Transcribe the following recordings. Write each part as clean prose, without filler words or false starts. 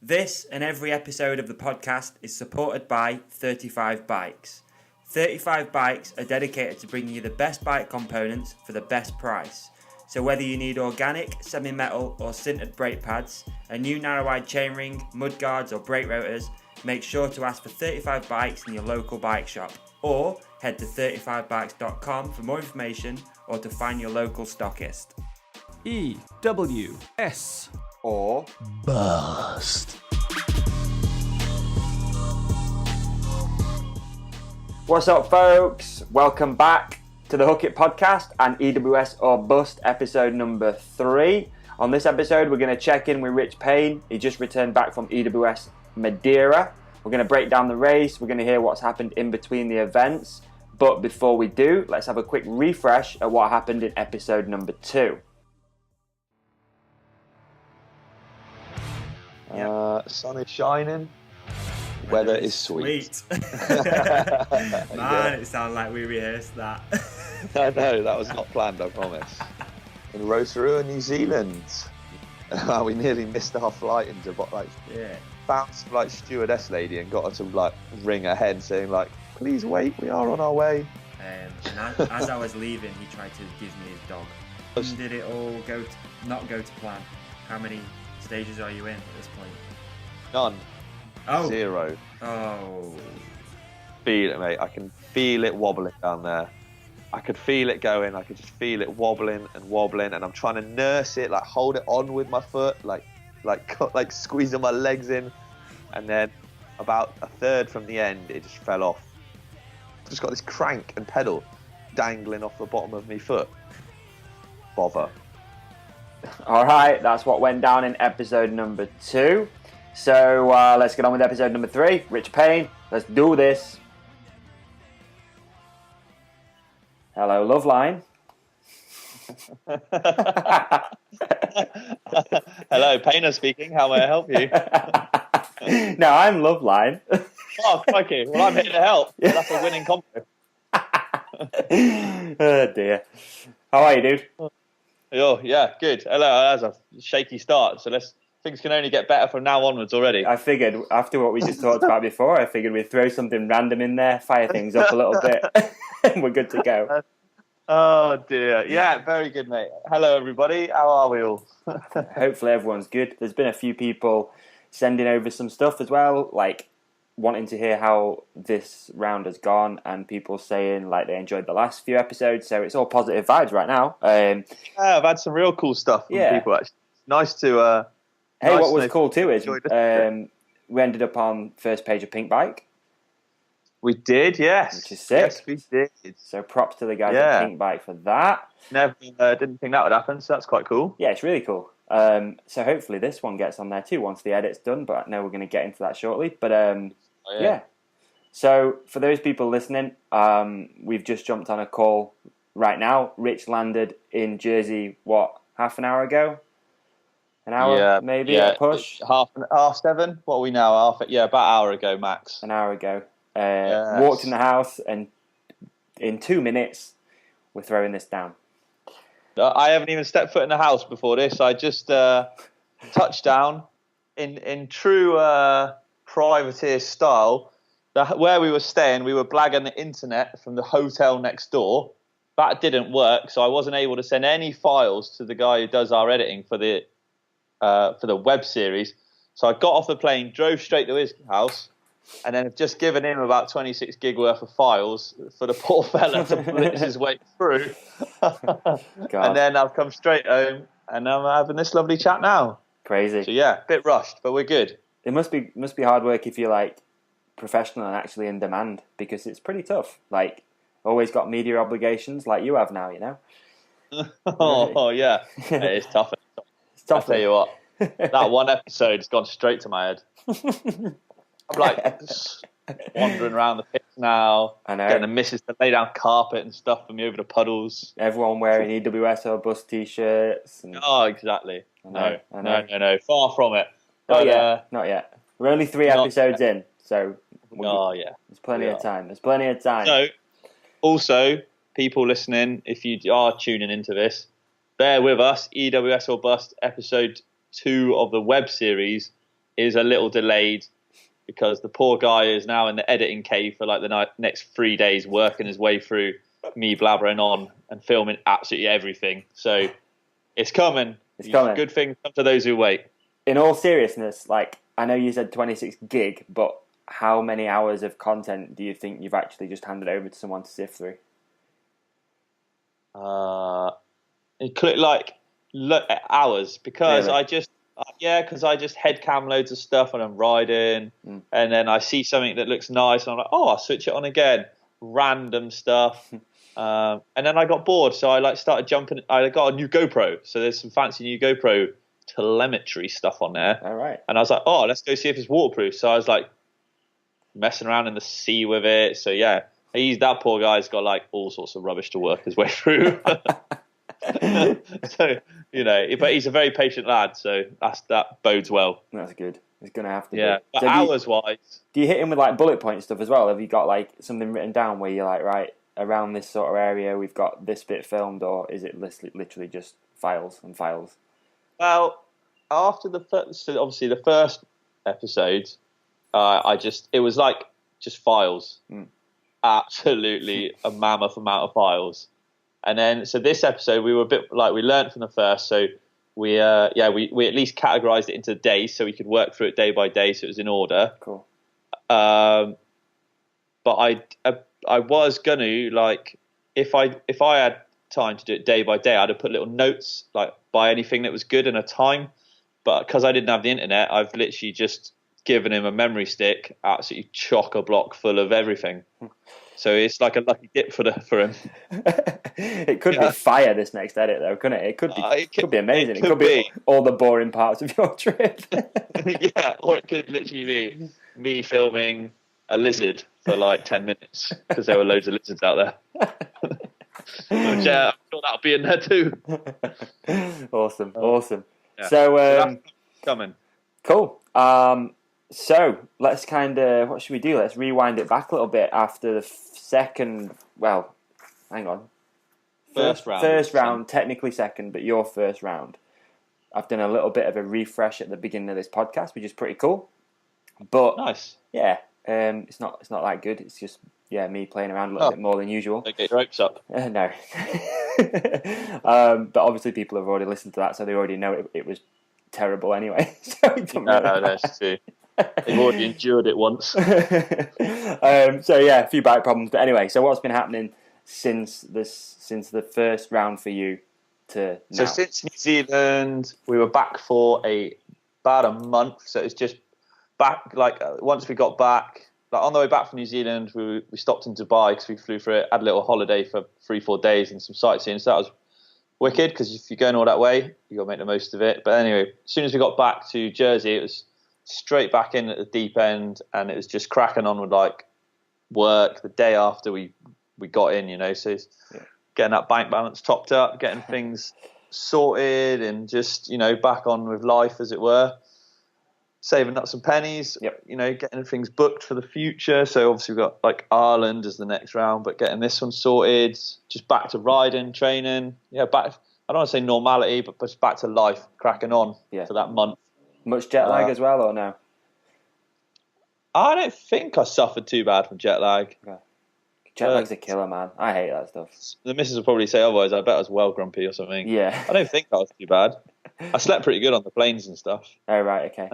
This and every episode of the podcast is supported by 35 Bikes. 35 Bikes are dedicated to bringing you the best bike components for the best price. So whether you need organic, semi-metal or sintered brake pads, a new narrow-wide chainring, mudguards or brake rotors, make sure to ask for 35 Bikes in your local bike shop, or head to 35bikes.com for more information or to find your local stockist. EWS Or Bust. what's up, folks? Welcome back to the Hook It podcast and EWS or Bust episode number 3. On this episode, we're going to check in with Rich Payne. He just returned back from EWS Madeira. We're going to break down the race. We're going to hear what's happened in between the events. But before we do, let's have a quick refresh at what happened in episode number 2. Sun is shining. Weather is sweet. Man, it sounds like we rehearsed that. I know, that was not planned, I promise. In Rotorua, New Zealand. We nearly missed our flight into found some stewardess lady and got her to ring ahead saying please wait, we are on our way. And as I was leaving, he tried to give me his dog. Did it all not go to plan? How many stages are you in at this point? None. Oh. 0. Oh. Feel it, mate. I can feel it wobbling down there. I could feel it going. I could just feel it wobbling, and I'm trying to nurse it, hold it on with my foot, squeezing my legs in, and then about a third from the end, it just fell off. I've just got this crank and pedal dangling off the bottom of my foot. Bother. Alright, that's what went down in episode number 2. So let's get on with episode number 3. Rich Payne, let's do this. Hello, Loveline. Hello, Payner speaking. How may I help you? No, I'm Loveline. Oh, crikey. Well, I'm here to help. That's a winning combo. Oh, dear. How are you, dude? Oh, yeah, good. Hello, that was a shaky start, so things can only get better from now onwards already. I figured, after what we just talked about before, I figured we'd throw something random in there, fire things up a little bit, and we're good to go. Oh, dear. Yeah, very good, mate. Hello, everybody. How are we all? Hopefully everyone's good. There's been a few people sending over some stuff as well, wanting to hear how this round has gone, and people saying they enjoyed the last few episodes, so it's all positive vibes right now. Yeah, I've had some real cool stuff from people, actually. Nice to... Hey, what was cool too is we ended up on first page of Pink Bike. We did, yes. Which is sick. Yes, we did. So props to the guys at Pink Bike for that. Never didn't think that would happen, so that's quite cool. Yeah, it's really cool. So hopefully this one gets on there too once the edit's done, but I know we're going to get into that shortly. But yeah. So for those people listening, we've just jumped on a call right now. Rich landed in Jersey, half an hour ago? An hour, maybe, a push? Half 7? What are we now? About an hour ago, max. An hour ago. Walked in the house, and in 2 minutes, we're throwing this down. I haven't even stepped foot in the house before this. I just touched down in true privateer style. Where we were staying, we were blagging the internet from the hotel next door. That didn't work, so I wasn't able to send any files to the guy who does our editing for the web series. So I got off the plane, drove straight to his house, and then have just given him about 26 gig worth of files for the poor fella to blitz his way through. And then I've come straight home, and I'm having this lovely chat now. Crazy. So yeah, a bit rushed, but we're good. It must be hard work if you're professional and actually in demand, because it's pretty tough. Always got media obligations like you have now, you know. Oh yeah, it's tough. It's tough. I'll tell you what, that one episode's gone straight to my head. I'm wandering around the pitch now. I know. Getting the missus to lay down carpet and stuff for me over the puddles. Everyone wearing EWS or Bus t-shirts. Oh, exactly. I know. No. Far from it. Not yet. We're only 3 episodes in, so there's plenty of time. So, also, people listening, if you are tuning into this, bear with us. EWS or Bust, episode 2 of the web series is a little delayed because the poor guy is now in the editing cave for like the next 3 days, working his way through me blabbering on and filming absolutely everything. So it's coming. It's coming. Good things come to those who wait. In all seriousness, like, I know you said 26 gig, but how many hours of content do you think you've actually just handed over to someone to sift through? Hours, because Really? because I just headcam loads of stuff when I'm riding, and then I see something that looks nice, and I'm like, oh, I'll switch it on again. Random stuff. And then I got bored, so I started jumping. I got a new GoPro, so there's some fancy new GoPro telemetry stuff on there. All right. And I was like, oh, let's go see if it's waterproof. So I was like messing around in the sea with it. So yeah, that poor guy's got like all sorts of rubbish to work his way through. So, but he's a very patient lad, so that bodes well. That's good. It's going to have to be. But so hours-wise... Do you hit him with like bullet point stuff as well? Have you got like something written down where you're like, right, around this sort of area we've got this bit filmed, or is it literally just files and files? Well, after obviously the first episode, it was like just files. Absolutely a mammoth amount of files. And then, so this episode, we were a bit like, we learned from the first, so we at least categorized it into days so we could work through it day by day, so it was in order. Cool. But I was going to, like, if I had time to do it day by day, I'd have put little notes, like, by anything that was good and a time. But because I didn't have the internet, I've literally just given him a memory stick, absolutely chock-a-block full of everything. So it's like a lucky dip for him. It could be fire, this next edit, though, couldn't it? It could be amazing. It could be all the boring parts of your trip. Yeah, or it could literally be me filming a lizard for like 10 minutes because there were loads of lizards out there. I'm sure that'll be in there too. Awesome. Yeah. So that's coming. Cool. So let's what should we do? Let's rewind it back a little bit after the second. Well, hang on. First round. First round, technically second, but your first round. I've done a little bit of a refresh at the beginning of this podcast, which is pretty cool. But nice. Yeah, it's not that good. It's just me playing around a little bit more than usual. Don't get your hopes up. No. But obviously people have already listened to that, so they already know it was terrible anyway. So no, that's true. They've already endured it once. So a few bike problems. But anyway, so what's been happening since the first round for you to now? So since New Zealand, we were back for about a month. So it's just back, like once we got back, like on the way back from New Zealand, we stopped in Dubai because we flew for it, had a little holiday for 3-4 days and some sightseeing. So that was wicked because if you're going all that way, you got to make the most of it. But anyway, as soon as we got back to Jersey, it was straight back in at the deep end, and it was just cracking on with like work the day after we got in, so getting that bank balance topped up, getting things sorted, and just back on with life, as it were, saving up some pennies. Getting things booked for the future. So obviously we've got like Ireland as the next round, but getting this one sorted, just back to riding, training, back, I don't want to say normality, but just back to life, cracking on for that month. Much jet lag as well, or no? I don't think I suffered too bad from jet lag. Okay. Jet lag's a killer, man. I hate that stuff. The missus will probably say otherwise. I bet I was well grumpy or something. Yeah. I don't think I was too bad. I slept pretty good on the planes and stuff. Oh, right, okay.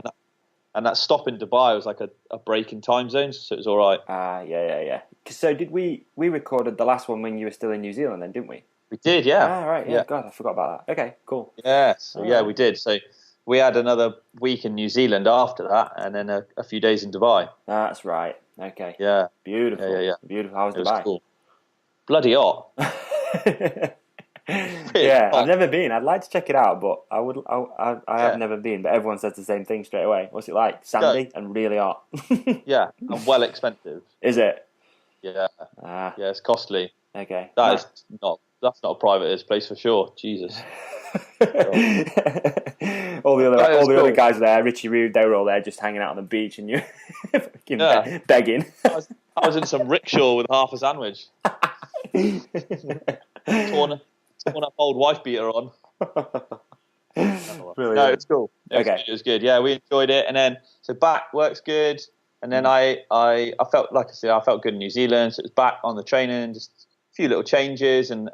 And that stop in Dubai was like a break in time zones, so it was all right. Yeah. So did we recorded the last one when you were still in New Zealand then, didn't we? We did, yeah. Right, yeah. God, I forgot about that. Okay, cool. Yeah, we did. So we had another week in New Zealand after that, and then a few days in Dubai. That's right. Okay. Yeah. Beautiful. Yeah. Beautiful. How was It Dubai? was cool. Bloody hot. Yeah, I've never been. I'd like to check it out, but I have never been. But everyone says the same thing straight away. What's it like? Sandy and really hot. Yeah, and well expensive. Is it? Yeah. Yeah, it's costly. Okay. That's not a private place for sure. Jesus. all the other guys there, Richie Rude, they were all there just hanging out on the beach, and you begging. I was in some rickshaw with half a sandwich. torn up old wife beater on. Brilliant. No, it's cool. Okay. It was good. Yeah, we enjoyed it. And then, so back works good. And then I felt, like I said, I felt good in New Zealand. So it was back on the training, just a few little changes and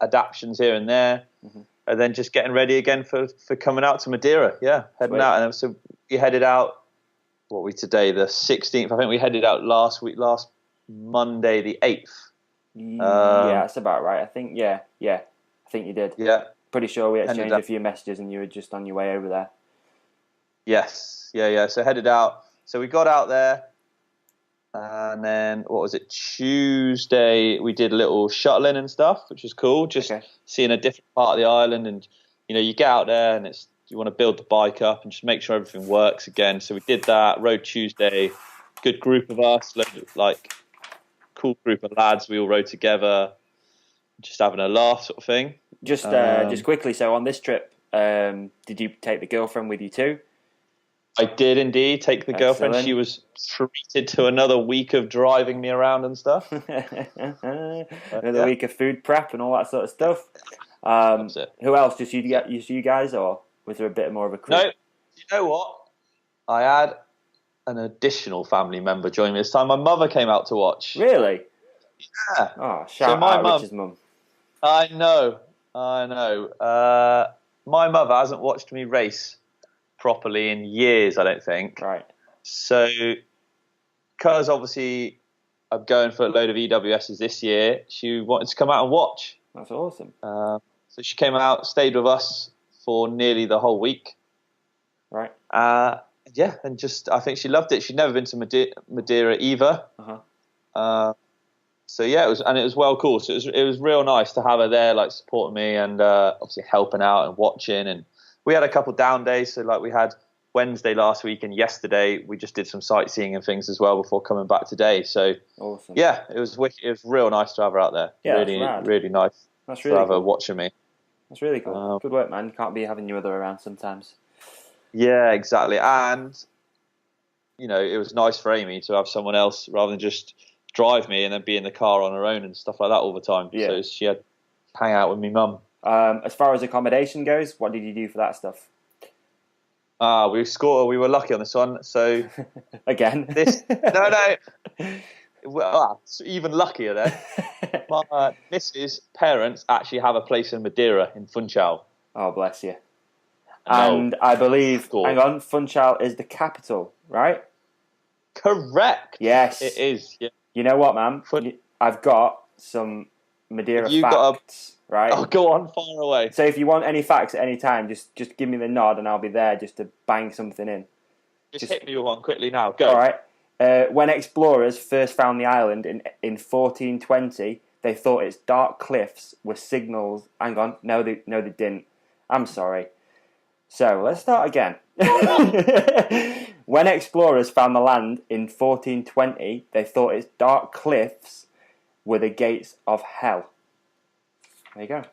adaptions here and there. Mm-hmm. And then just getting ready again for coming out to Madeira. Yeah, heading out. And so we headed out, what are we today? The 16th. I think we headed out last Monday, the 8th. Yeah, that's about right. I think, yeah. I think you did. Yeah. Pretty sure we exchanged a few messages and you were just on your way over there. Yes. Yeah. So headed out. So we got out there. And then, what was it? Tuesday, we did a little shuttling and stuff, which was cool. Just seeing a different part of the island. And, you get out there and you want to build the bike up and just make sure everything works again. So we did that. Rode Tuesday. Good group of us, like cool group of lads. We all rode together, just having a laugh sort of thing. Just quickly, so on this trip, did you take the girlfriend with you too? I did indeed take the girlfriend. She was treated to another week of driving me around and stuff. Another week of food prep and all that sort of stuff. That's it. Who else? Just you guys, or was there a bit more of a crew? No, you know what? I had an additional family member join me this time. My mother came out to watch. Really? Yeah. Oh, shout out Rich's mum. I know. My mother hasn't watched me race properly in years, I don't think. Right. So, because obviously I'm going for a load of EWSs this year, she wanted to come out and watch. That's awesome. So she came out, stayed with us for nearly the whole week. Right. Yeah, and I think she loved it. She'd never been to Madeira either. Uh-huh. So yeah, it was well cool. So it was real nice to have her there, like supporting me and obviously helping out and watching. And we had a couple down days. So like we had Wednesday last week and yesterday we just did some sightseeing and things as well before coming back today. So awesome. Yeah, it was real nice to have her out there. Yeah, really nice. That's really to have cool. her watching me. That's really cool. Good work, man. You can't be having your other around sometimes. Yeah, exactly. And it was nice for Amy to have someone else rather than just drive me and then be in the car on her own and stuff like that all the time. Yeah. So she had to hang out with me mum. As far as accommodation goes, what did you do for that stuff? We were lucky on this one. So again, no. Well, even luckier then. My Mrs. parents actually have a place in Madeira in Funchal. Oh, bless you. And I believe, hang on, Funchal is the capital, right? Correct. Yes. It is. Yeah. You know what, man? I've got some Madeira facts, right? Oh, go on, far away. So if you want any facts at any time, just give me the nod and I'll be there just to bang something in. Just hit me with one quickly now. Go. All right. When explorers first found the island in 1420, they thought its dark cliffs were signals. Hang on. No, they didn't. I'm sorry. So, let's start again. When explorers found the land in 1420, they thought its dark cliffs were the gates of hell. There you go.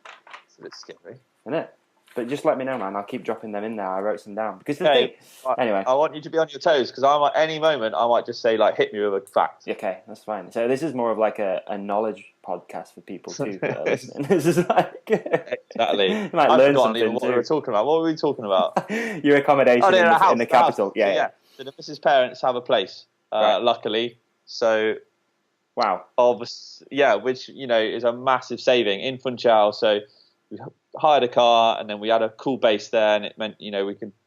It's a bit scary. Isn't it? But just let me know, man. I'll keep dropping them in there. I wrote some down. Because anyway. I want you to be on your toes, because at any moment, I might just say, hit me with a fact. Okay, that's fine. So this is more of like a knowledge podcast for people too that are listening. This is like... Exactly. You might learn something what we were talking about. What were we talking about? Your accommodation in the capital. Yeah. So the Mrs. parents have a place, luckily. So... Wow. Obviously, yeah, which, is a massive saving in Funchal. So we hired a car and then we had a cool base there, and it meant, it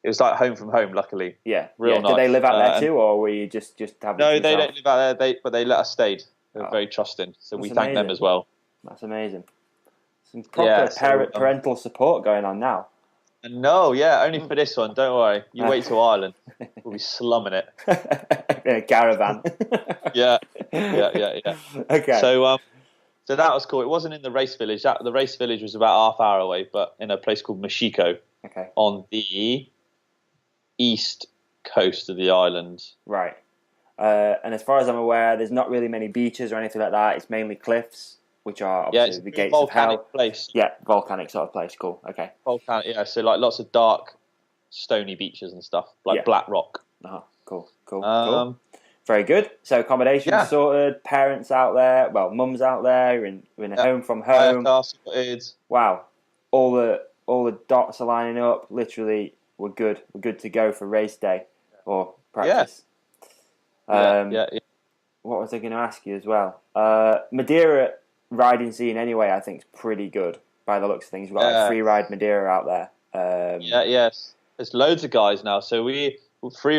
was like home from home, luckily. Yeah. Real nice. Did they live out there too, or were you just having No, they don't live out there, but they let us stay. They were very trusting. So we thank them as well. That's amazing. Some proper parental support going on now. No, only for this one. Don't worry. You wait till Ireland. We'll be slumming it. In a caravan. Yeah. Okay. So that was cool. It wasn't in the race village. The race village was about half hour away, but in a place called Mexico. Okay. On the east coast of the island. Right. And as far as I'm aware, there's not really many beaches or anything like that. It's mainly cliffs, which are obviously the gates of hell. Place. Yeah, volcanic sort of place. Cool. Okay. Volcanic. Yeah. So lots of dark, stony beaches and stuff, black rock. Cool. Very good. So accommodation sorted, parents out there, mum's out there, in a home from home. Car sorted. Wow. All the all the dots are lining up. Literally, we're good. We're good to go for race day or practice. Yeah. What was I going to ask you as well? Madeira riding scene anyway, I think is pretty good by the looks of things. We've got like Free Ride Madeira out there. Yes. There's loads of guys now. So there was Free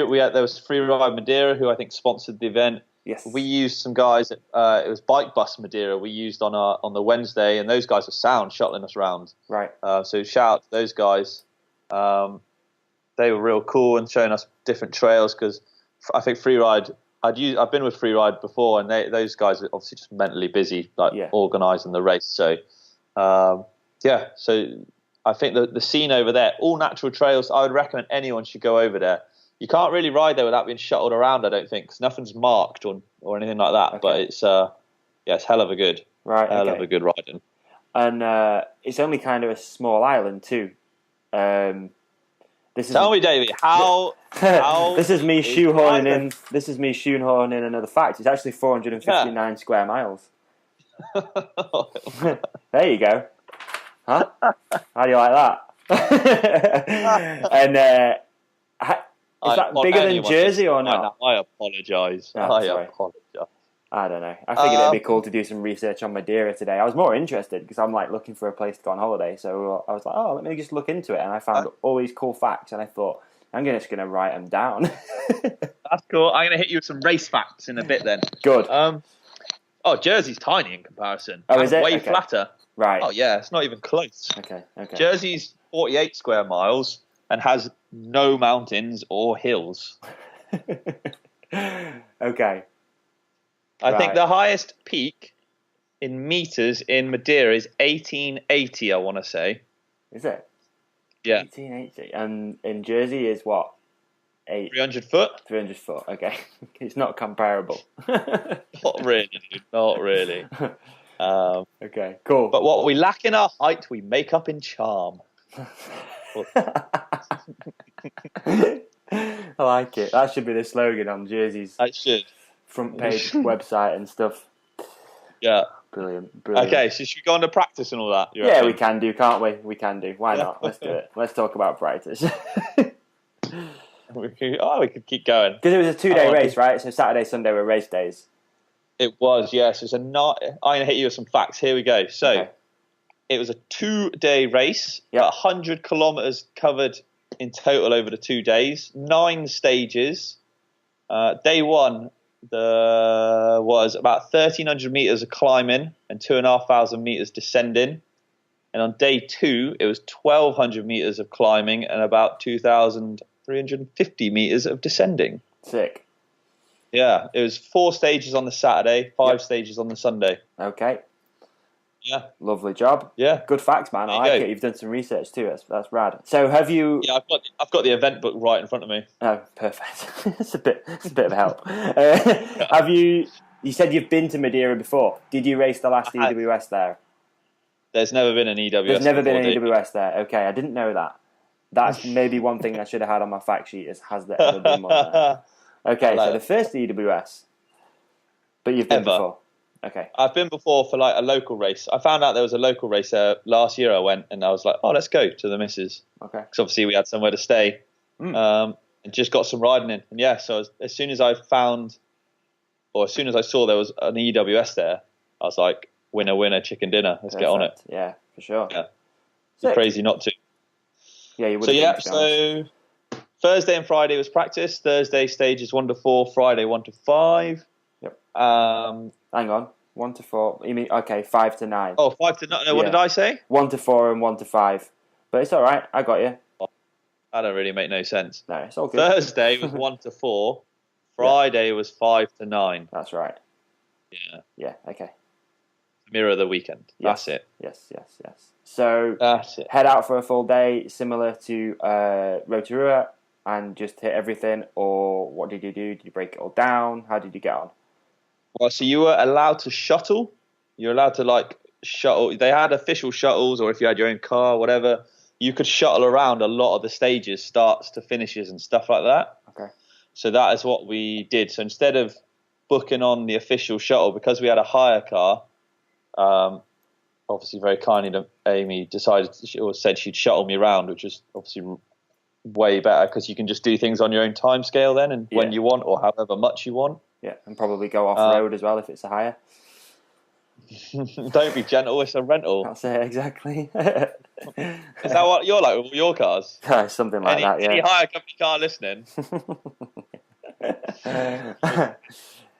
Ride Madeira who I think sponsored the event. Yes. We used some guys. It was Bike Bus Madeira. We used on the Wednesday, and those guys were sound, shuttling us around. Right. So shout out to those guys. They were real cool and showing us different trails because I think Free Ride. I've been with Free Ride before, and those guys are obviously just mentally busy, organising the race. So So I think the scene over there, all natural trails. I would recommend anyone should go over there. You can't really ride there without being shuttled around, I don't think, because nothing's marked or anything like that. Okay. But it's hell of a good, hell of a good riding. And it's only kind of a small island too. Tell me, Davey, how this is me shoehorning in another fact. It's actually 459 square miles. There you go. Huh? How do you like that? And is that bigger than Jersey or not? I apologise. I don't know. I figured it'd be cool to do some research on Madeira today. I was more interested because I'm like looking for a place to go on holiday. So I was like, let me just look into it. And I found all these cool facts. And I thought, I'm just going to write them down. That's cool. I'm going to hit you with some race facts in a bit then. Good. Jersey's tiny in comparison. Oh, is it? Way flatter. Right. Oh, yeah. It's not even close. Okay. Jersey's 48 square miles and has no mountains or hills. Okay. I think the highest peak in meters in Madeira is 1880, I want to say. Is it? Yeah. 1880. And in Jersey is what? 300 foot? 300 foot, okay. It's not comparable. Not really, dude. Not really. Okay, cool. But what we lack in our height, we make up in charm. I like it. That should be the slogan on Jersey's front page website and stuff. Yeah. Brilliant. Okay, so should we go on to practice and all that? Yeah, we can do, can't we? We can do. Why not? Let's do it. Let's talk about practice. We could keep going. Because it was a 2-day race, right? So Saturday, Sunday were race days. It was, yes. I'm going to hit you with some facts. Here we go. So, It was a 2-day race. Yep. 100 kilometres covered in total over the 2 days. 9 stages. Day 1 was about 1,300 metres of climbing and 2,500 metres descending. And on day 2, it was 1,200 metres of climbing and about 2,350 metres of descending. Sick. Yeah, it was 4 stages on the Saturday, 5 stages on the Sunday. Okay. Yeah. Lovely job. Yeah. Good facts, man. I like it. You've done some research too. That's rad. So have you... Yeah, I've got the event book right in front of me. Oh, perfect. It's a bit of help. Have you... You said you've been to Madeira before. Did you race the last EWS there? There's never been an EWS. There's never been an EWS there. Okay, I didn't know that. That's maybe one thing I should have had on my fact sheet is, has there ever been one there? Okay, so the first EWS. But you've been before. Okay. I've been before for like a local race. I found out there was a local race last year. I went and I was like, let's go to the missus. Okay. Because obviously we had somewhere to stay. And just got some riding in. And yeah, so as soon as I saw there was an EWS there, I was like, winner, chicken dinner. Let's get on it. Yeah, for sure. Yeah. It's crazy not to. Yeah, you would. So Thursday and Friday was practice. Thursday stages 1 to 4, Friday 1 to 5. Yep. Hang on, 1 to 4. You mean 5 to 9? Oh, 5 to 9. No, what did I say? 1 to 4 and 1 to 5. But it's all right. I got you. That don't really make no sense. No, it's all good. Thursday was 1 to 4. Friday was 5 to 9. That's right. Yeah. Yeah. Okay. Mirror the weekend. Yes. That's it. Yes. So that's it. Head out for a full day, similar to Rotorua, and just hit everything. Or what did you do? Did you break it all down? How did you get on? Well, so you were allowed to shuttle. You're allowed to shuttle. They had official shuttles, or if you had your own car, whatever, you could shuttle around a lot of the stages, starts to finishes and stuff like that. Okay. So that is what we did. So instead of booking on the official shuttle, because we had a hire car, obviously very kindly, Amy said she'd shuttle me around, which was obviously way better because you can just do things on your own time scale then and when you want or however much you want. Yeah, and probably go off road as well if it's a hire. Don't be gentle, it's a rental. That's it, exactly. Is that what you're like with all your cars? Something like that, yeah. Any hire company car listening?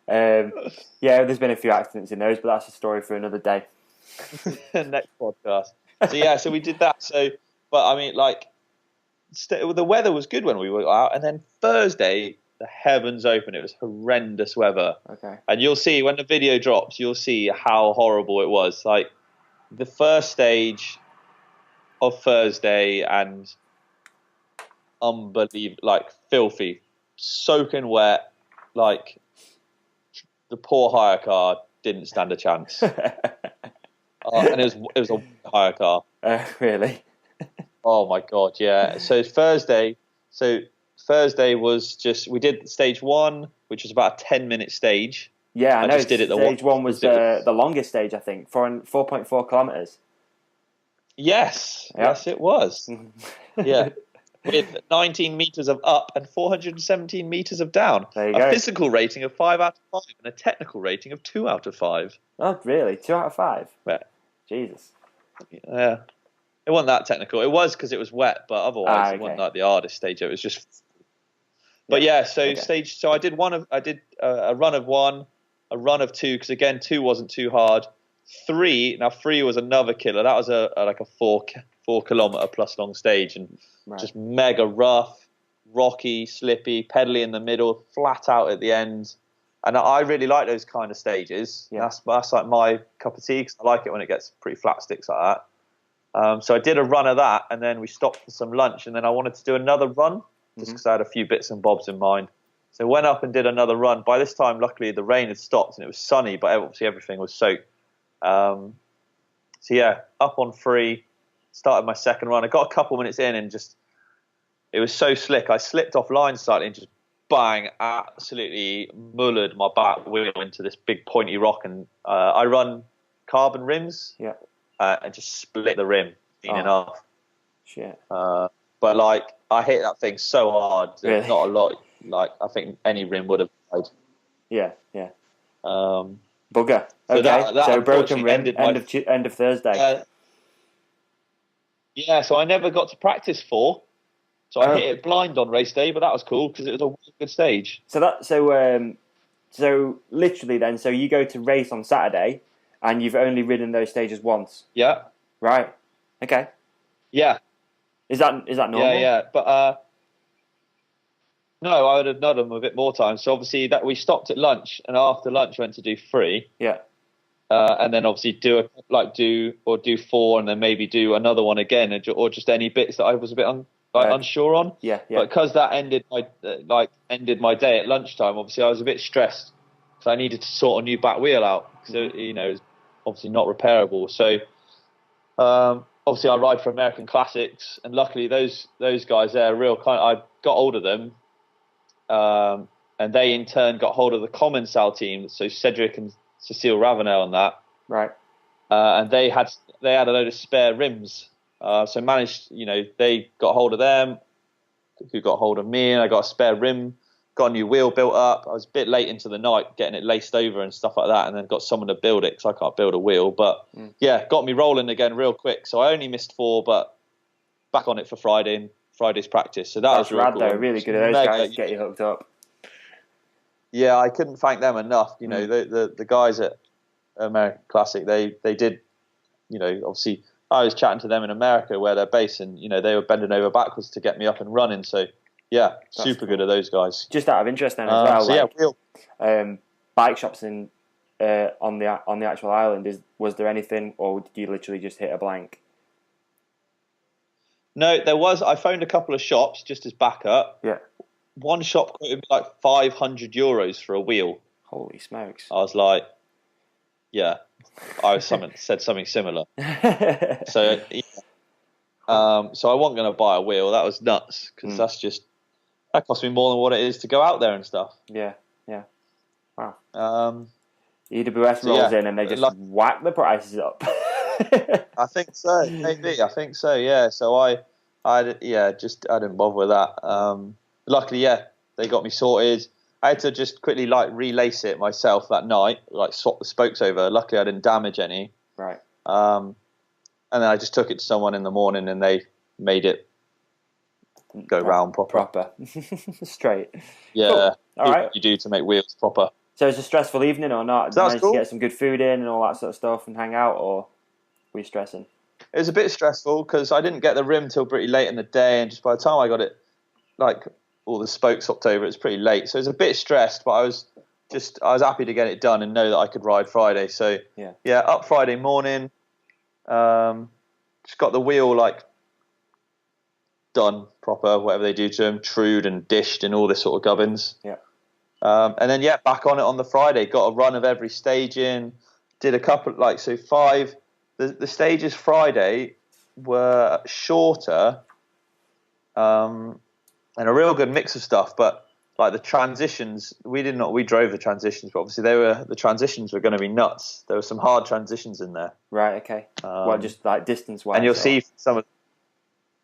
Yeah, there's been a few accidents in those, but that's a story for another day. Next podcast. So we did that. But I mean, like, the weather was good when we were out, and then Thursday, the heavens opened. It was horrendous weather. Okay. And you'll see when the video drops, you'll see how horrible it was. Like the first stage of Thursday, and unbelievable, like filthy, soaking wet. Like the poor hire car didn't stand a chance. And it was a hire car. Really? Oh my god, yeah. So Thursday was just, we did stage 1, which was about a 10-minute stage. Yeah, I know. Just did it stage 1 was the longest stage, I think, 4.4 kilometres. Yes, yes, it was. Yeah, with 19 metres of up and 417 metres of down. There you go. A physical rating of 5 out of 5 and a technical rating of 2 out of 5. Oh, really? 2 out of 5? Yeah. Jesus. Yeah. It wasn't that technical. It was because it was wet, but otherwise it wasn't like the hardest stage. It was just. But stage. So I did a run of 1, a run of 2 because again 2 wasn't too hard. 3 was another killer. That was like a 4 kilometer plus long stage and just mega rough, rocky, slippy, pedally in the middle, flat out at the end. And I really like those kind of stages. Yeah. That's like my cup of tea because I like it when it gets pretty flat sticks like that. So I did a run of that, and then we stopped for some lunch, and then I wanted to do another run just because I had a few bits and bobs in mind. So I went up and did another run. By this time, luckily, the rain had stopped and it was sunny, but obviously everything was soaked. So yeah, up on 3, started my second run. I got a couple minutes in and it was so slick. I slipped off line slightly and just bang, absolutely mullered my back wheel into this big pointy rock. And I run carbon rims. Yeah. And just split the rim in half. Shit. But like I hit that thing so hard, really? Not a lot. Like I think any rim would have died. Yeah, yeah. Bugger. Okay, so broken rim. End of Thursday. Yeah, so I never got to practice 4. So I hit it blind on race day, but that was cool because it was a good stage. So literally then, so you go to race on Saturday. And you've only ridden those stages once? Yeah. Right. Okay. Yeah. Is that normal? Yeah. But no, I would have done them a bit more time. So obviously that we stopped at lunch, and after lunch went to do 3. Yeah. And then obviously do 4, and then maybe do another one again, or just any bits that I was a bit unsure on. Yeah. But because that ended my day at lunchtime, obviously I was a bit stressed because I needed to sort a new back wheel out because it was obviously not repairable. So obviously I ride for American Classics, and luckily those guys there are real kind. I got hold of them, and they in turn got hold of the Commensal team. So Cedric and Cecile Ravenel and that. Right. And they had a load of spare rims. So managed, they got hold of them, who got hold of me, and I got a spare rim. Got a new wheel built up. I was a bit late into the night getting it laced over and stuff like that, and then got someone to build it because I can't build a wheel. But got me rolling again real quick. So I only missed 4, but back on it for Friday's practice. So that's rad, cool. though. Really good of those guys to get you hooked up. Yeah, I couldn't thank them enough. The guys at American Classic, they did. Obviously I was chatting to them in America where they're based, and they were bending over backwards to get me up and running. So. Yeah, that's super good of those guys. Just out of interest then as well. Bike shops on the actual island. Was there anything, or did you literally just hit a blank? No, there was. I phoned a couple of shops just as backup. Yeah. One shop quoted me like €500 for a wheel. Holy smokes! I was like, yeah, said something similar. So. So I wasn't going to buy a wheel. That was nuts because that cost me more than what it is to go out there and stuff. Yeah. Wow. EWS rolls in and they just whack the prices up. I think so. Maybe. I think so. Yeah. So I didn't bother with that. Luckily, yeah, they got me sorted. I had to just quickly like relace it myself that night, like swap the spokes over. Luckily, I didn't damage any. Right. And then I just took it to someone in the morning, and they made it go round proper. Straight. Yeah. Cool. All right. You do to make wheels proper. So it's a stressful evening or not? So that was Managed cool. to get some good food in and all that sort of stuff and hang out, or were you stressing? It was a bit stressful because I didn't get the rim till pretty late in the day, and just by the time I got it, like all the spokes swapped over, it was pretty late. So it was a bit stressed, but I was happy to get it done and know that I could ride Friday. So yeah, up Friday morning, just got the wheel like done proper, whatever they do to them, trued and dished and all this sort of gubbins. Yeah. And then back on it on the Friday. Got a run of every stage in. Did a couple five. The stages Friday were shorter, and a real good mix of stuff. But like the transitions, we drove the transitions, but obviously the transitions were going to be nuts. There were some hard transitions in there. Right. Okay. Just like distance wise. And you'll see some of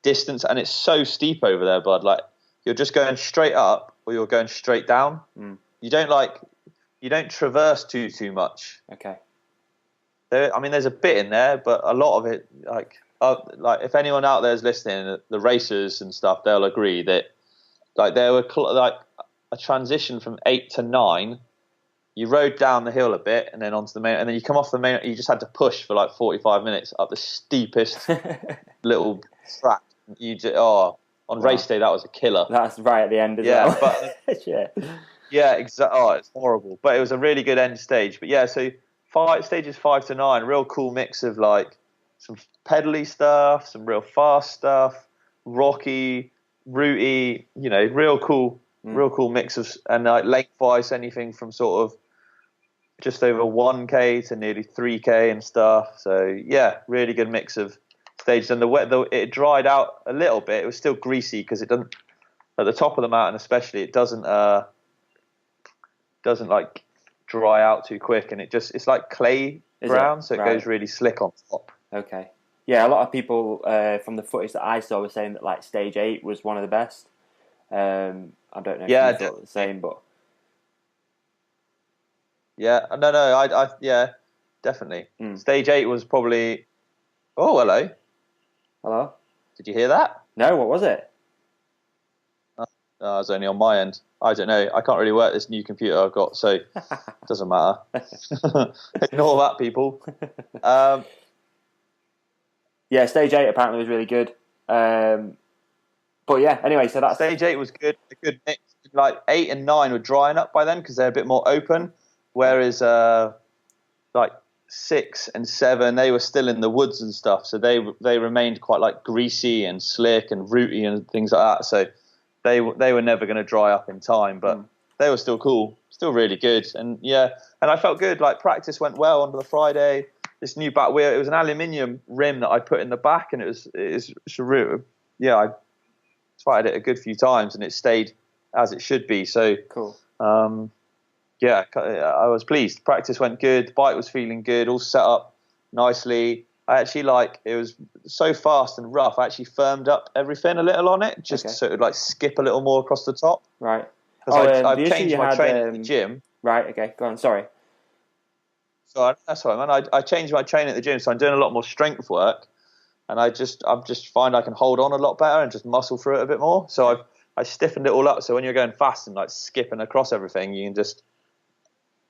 distance, and it's so steep over there, bud. Like you're just going straight up, or you're going straight down. Mm. You don't traverse too much. Okay. There's a bit in there, but a lot of it, like if anyone out there is listening, the racers and stuff, they'll agree that, like, there were like a transition from 8 to 9. You rode down the hill a bit and then onto the main, and then you come off the main. You just had to push for like 45 minutes up the steepest little track. On race day that was a killer. That's right at the end as well. But yeah, exactly. Oh, it's horrible, but it was a really good end stage. But yeah, so stages 5 to 9, real cool mix of like some pedally stuff, some real fast stuff, rocky, rooty, real cool mix of, and like lengthwise anything from sort of just over 1k to nearly 3k and stuff. So yeah, really good mix of stages. And it dried out a little bit. It was still greasy because it doesn't, at the top of the mountain especially, it doesn't like dry out too quick, and it's like clay ground, so it goes really slick on top. Okay. Yeah, a lot of people from the footage that I saw were saying that like stage 8 was one of the best. I don't know if you thought the same, but yeah, no, I definitely. Stage 8 was probably. Oh, hello. Did you hear that? No, what was it? It was only on my end. I don't know. I can't really work this new computer I've got, so it doesn't matter. Ignore that, people. Yeah, stage 8 apparently was really good. But yeah, anyway, so that's stage 8 was good. A good mix. Like 8 and 9 were drying up by then because they're a bit more open, whereas like 6 and 7 they were still in the woods and stuff, so they remained quite like greasy and slick and rooty and things like that. So they were never going to dry up in time, but they were still cool, still really good. And yeah, and I felt good. Like practice went well on the Friday. This new back wheel, it was an aluminium rim that I put in the back, and I tried it a good few times, and it stayed as it should be. So cool. Yeah, I was pleased. Practice went good. The bike was feeling good. All set up nicely. I actually it was so fast and rough. I actually firmed up everything a little on it, just so it would like skip a little more across the top. Right. Because I've changed my training at the gym. Right. Okay. Go on. Sorry. So that's all right, man. I changed my training at the gym, so I'm doing a lot more strength work, and I just find I can hold on a lot better and just muscle through it a bit more. So I stiffened it all up. So when you're going fast and like skipping across everything, you can just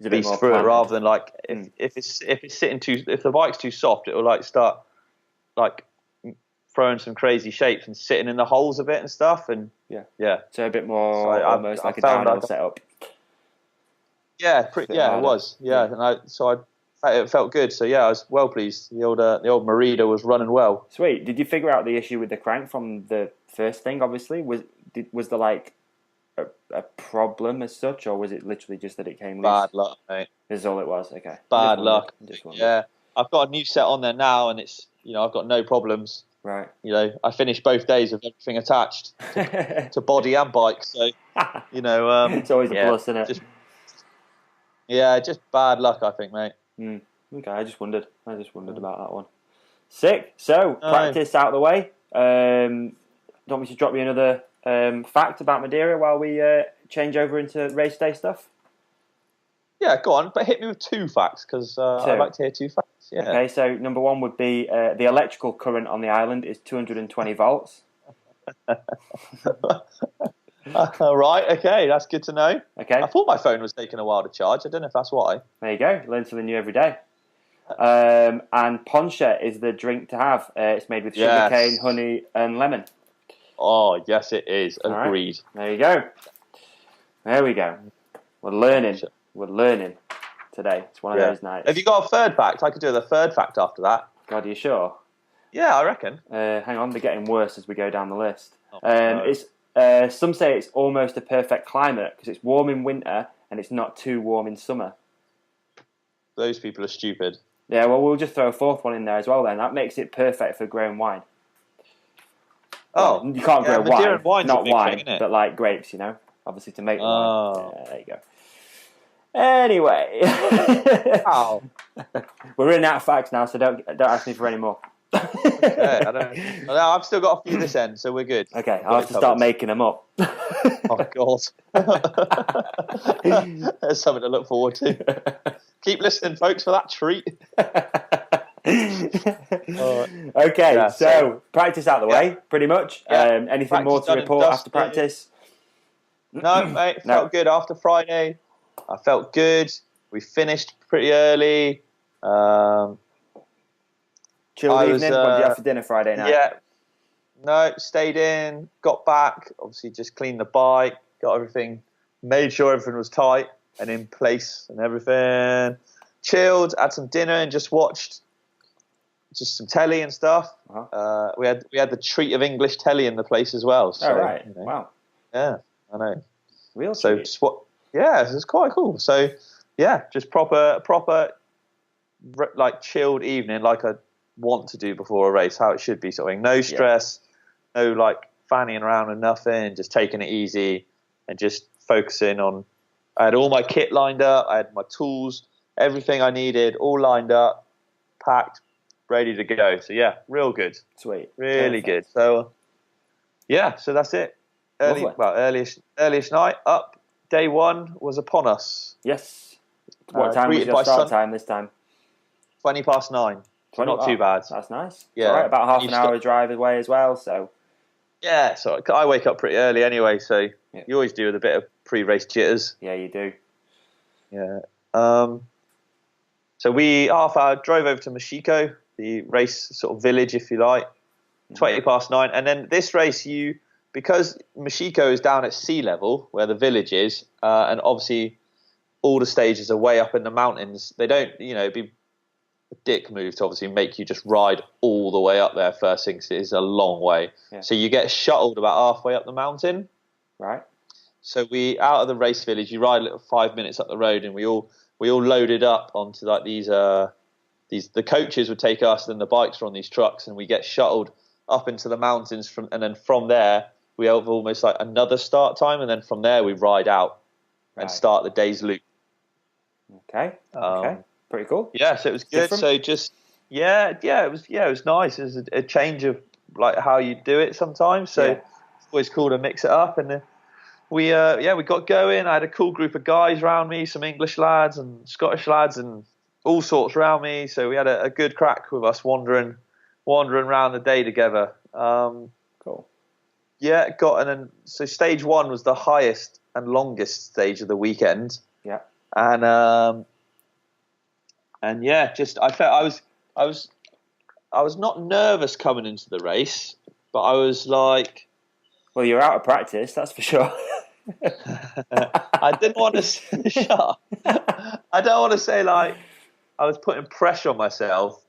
beast through it, rather than like if the bike's too soft, it will like start like throwing some crazy shapes and sitting in the holes a bit and stuff. And yeah. So a bit more almost like a downhill setup. Yeah, it was. Yeah, and it felt good. So yeah, I was well pleased. The old Madeira was running well. Sweet. Did you figure out the issue with the crank from the first thing? Obviously, was there like a problem as such, or was it literally just that it came loose? Bad luck, mate. Is all it was. Okay. Bad luck. Yeah, I've got a new set on there now, and it's I've got no problems. Right. I finished both days with everything attached to body and bike. So it's always a plus, isn't it? Just bad luck, I think, mate. Okay, I just wondered about that one. Sick. So, No. practice out of the way. Do you want me to drop you another fact about Madeira while we change over into race day stuff? Yeah, go on, but hit me with 2 facts because I'd like to hear 2 facts. Yeah. Okay, so number 1 would be the electrical current on the island is 220 volts. Right, okay, that's good to know. Okay. I thought my phone was taking a while to charge. I don't know if that's why. There you go. Learn something new every day. And ponche is the drink to have. It's made with sugarcane, honey, and lemon. Oh, yes, it is. Agreed. Right. There you go. There we go. We're learning. We're learning today. It's one of those nights. Have you got a third fact? I could do the third fact after that. God, are you sure? Yeah, I reckon. Hang on, they're getting worse as we go down the list. No. It's some say it's almost a perfect climate because it's warm in winter and it's not too warm in summer. Those people are stupid. Yeah, well, we'll just throw a 4th one in there as well then. That makes it perfect for growing wine. Oh. You can't grow Madeira wine, not wine, thing, but like grapes, you know? Obviously to make the Oh. wine. Yeah, there you go. Anyway. Wow. We're running out of facts now, so don't ask me for any more. Okay, I've still got a few this end, so we're good. Okay, I'll have to start making them up. Oh, God. There's something to look forward to. Keep listening, folks, for that treat. Okay, so practice out the way, pretty much. Yeah. Anything Practice more to done report and after practice? No, mate, felt good after Friday. I felt good. We finished pretty early. Chilled evening? What did you have for dinner Friday night? Yeah. No, stayed in, got back, obviously just cleaned the bike, got everything, made sure everything was tight and in place and everything. Chilled, had some dinner and just watched just some telly and stuff. Uh-huh. We had the treat of English telly in the place as well. So, oh, right. you know, Wow. Yeah, I know. Real So treat. just yeah, it's quite cool. So yeah, just proper like chilled evening, like I want to do before a race, how it should be, sort of thing. No stress, no like fanning around and nothing, just taking it easy and just focusing on. I had all my kit lined up, I had my tools, everything I needed, all lined up, packed, ready to go. So yeah, real good. Sweet. Really good. So yeah, so that's it. Earliest night up. Day 1 was upon us. Yes. What time was your start time this time? 20 past 9. So not too bad. That's nice. Yeah. All right, about half an hour drive away as well. So yeah, so I wake up pretty early anyway, so you always do with a bit of pre-race jitters. Yeah, you do. Yeah. So we half hour drove over to Mexico, the race sort of village, if you like. 20 past 9, and then this race because Mexico is down at sea level where the village is, and obviously all the stages are way up in the mountains. They don't, it'd be a dick move to obviously make you just ride all the way up there first thing, 'cause it is a long way. Yeah. So you get shuttled about halfway up the mountain. Right. So we out of the race village, you ride a little 5 minutes up the road, and we all loaded up onto like these the coaches would take us, and the bikes were on these trucks, and we get shuttled up into the mountains and then from there we have almost like another start time, and then from there we ride out and start the day's loop. Okay. Pretty cool. Yeah, so it was good. Different. So just it was nice. It was a change of like how you do it sometimes. So it's always cool to mix it up. And we got going. I had a cool group of guys around me, some English lads and Scottish lads and all sorts around me. So we had a good crack with us wandering around the day together. Cool. Yeah, so stage 1 was the highest and longest stage of the weekend. Yeah. And yeah, just I felt I was not nervous coming into the race, but I was like, well, you're out of practice, that's for sure. I didn't want to shut up. I don't want to say like I was putting pressure on myself,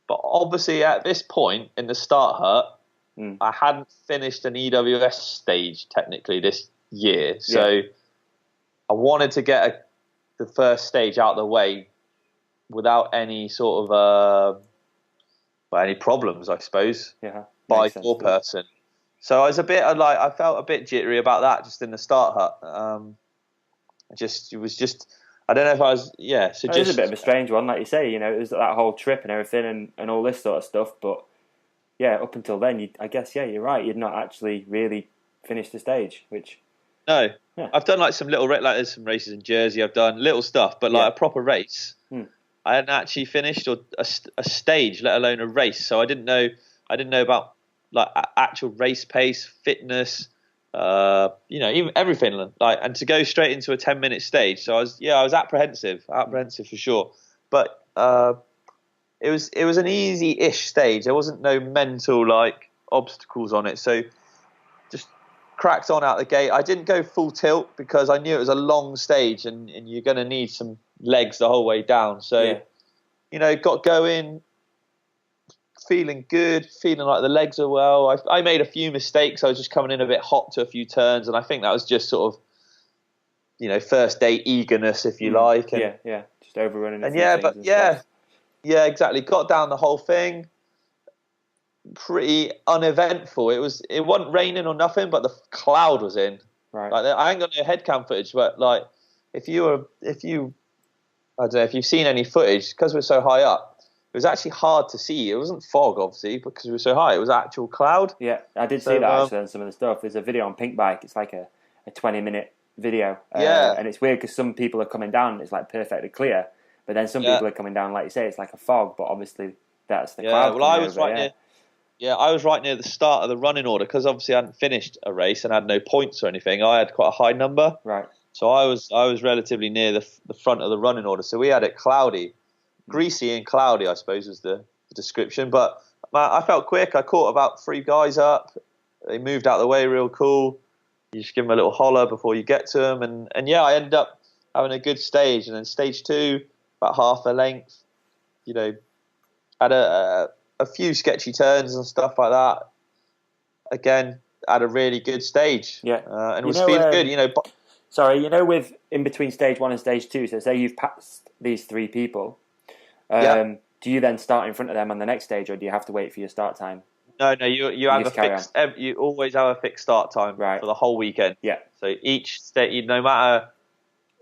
but obviously at this point in the start hut, I hadn't finished an EWS stage technically this year, so I wanted to get the first stage out of the way without any sort of any problems, I suppose. Yeah, bike or person. So I was I felt a bit jittery about that just in the start hut. I don't know if I was, yeah. So It was a bit of a strange one, like you say. It was that whole trip and everything, and all this sort of stuff. But yeah, up until then, I guess you're right. You'd not actually really finished the stage, which no. Yeah. I've done like some little there's some races in Jersey. I've done little stuff, but like a proper race, I hadn't actually finished or a stage, let alone a race. So I didn't know about like actual race pace, fitness. Even everything, like, and to go straight into a 10-minute stage. So I was apprehensive for sure. But it was an easy-ish stage. There wasn't no mental like obstacles on it. So just cracked on out the gate. I didn't go full tilt because I knew it was a long stage and you're going to need some legs the whole way down. So got going. Feeling good, feeling like the legs are well. I made a few mistakes. I was just coming in a bit hot to a few turns, and I think that was just sort of, first day eagerness, if you like. And, just overrunning. And exactly. Got down the whole thing. Pretty uneventful. It wasn't raining or nothing, but the cloud was in. Right. Like I ain't got no headcam footage, but like if you've seen any footage, because we're so high up. It was actually hard to see. It wasn't fog, obviously, because we were so high. It was actual cloud. Yeah, I did see that actually on some of the stuff. There's a video on Pink Bike. It's like a 20-minute video. And it's weird because some people are coming down and it's like perfectly clear. But then some people are coming down, like you say, it's like a fog. But obviously that's the cloud. Well, I was I was right near the start of the running order because obviously I hadn't finished a race and had no points or anything. I had quite a high number. Right. So I was relatively near the front of the running order. So we had it cloudy. Greasy and cloudy, I suppose, was the description. But I felt quick. I caught about 3 guys up. They moved out of the way real cool. You just give them a little holler before you get to them. And I ended up having a good stage. And then stage 2, about half a length, had a few sketchy turns and stuff like that. Again, had a really good stage. Yeah. And was feeling good, Sorry, with in between stage 1 and stage 2, so say you've passed these 3 people. Do you then start in front of them on the next stage, or do you have to wait for your start time? No, you have a fixed. You always have a fixed start time for the whole weekend. Yeah. So each stage, no matter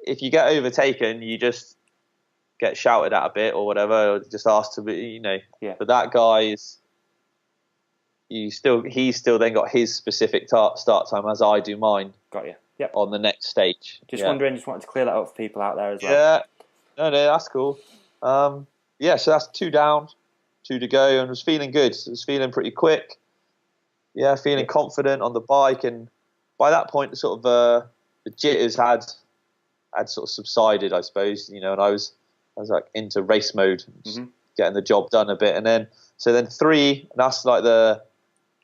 if you get overtaken, you just get shouted at a bit or whatever, or just asked to be, Yeah. But that guy he's still then got his specific start time as I do mine. Got you. Yep. On the next stage. Just wanted to clear that up for people out there as well. Yeah. No, that's cool. So that's 2 down, 2 to go, and was feeling good. I was feeling pretty quick. Yeah, feeling confident on the bike, and by that point, the sort of the jitters had sort of subsided, I suppose. And I was like into race mode, getting the job done a bit, and then 3, and that's like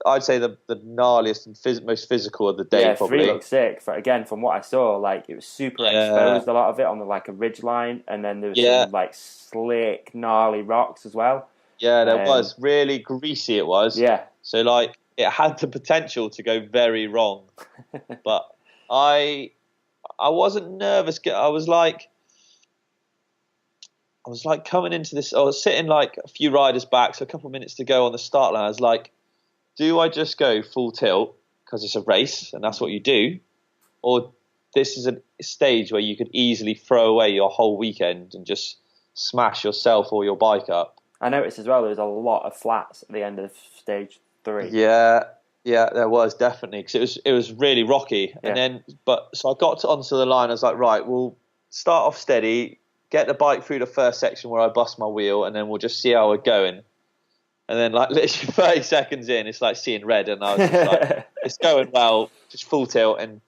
I'd say the gnarliest and most physical of the day. Yeah, probably. 3 looked sick. Again, from what I saw, like it was super exposed. A lot of it on like a ridge line, and then there was some like slick, gnarly rocks as well. Yeah, there was really greasy. It was. Yeah. So like it had the potential to go very wrong, but I wasn't nervous. I was like coming into this. I was sitting like a few riders back, so a couple of minutes to go on the start line. I was like, do I just go full tilt because it's a race and that's what you do? Or this is a stage where you could easily throw away your whole weekend and just smash yourself or your bike up? I noticed as well there was a lot of flats at the end of stage 3. Yeah, there was definitely, because it was really rocky. And then, so I got onto the line. I was like, right, we'll start off steady, get the bike through the first section where I bust my wheel, and then we'll just see how we're going. And then, like, literally 30 seconds in, it's like seeing red. And I was just like, it's going well, just full tilt. And,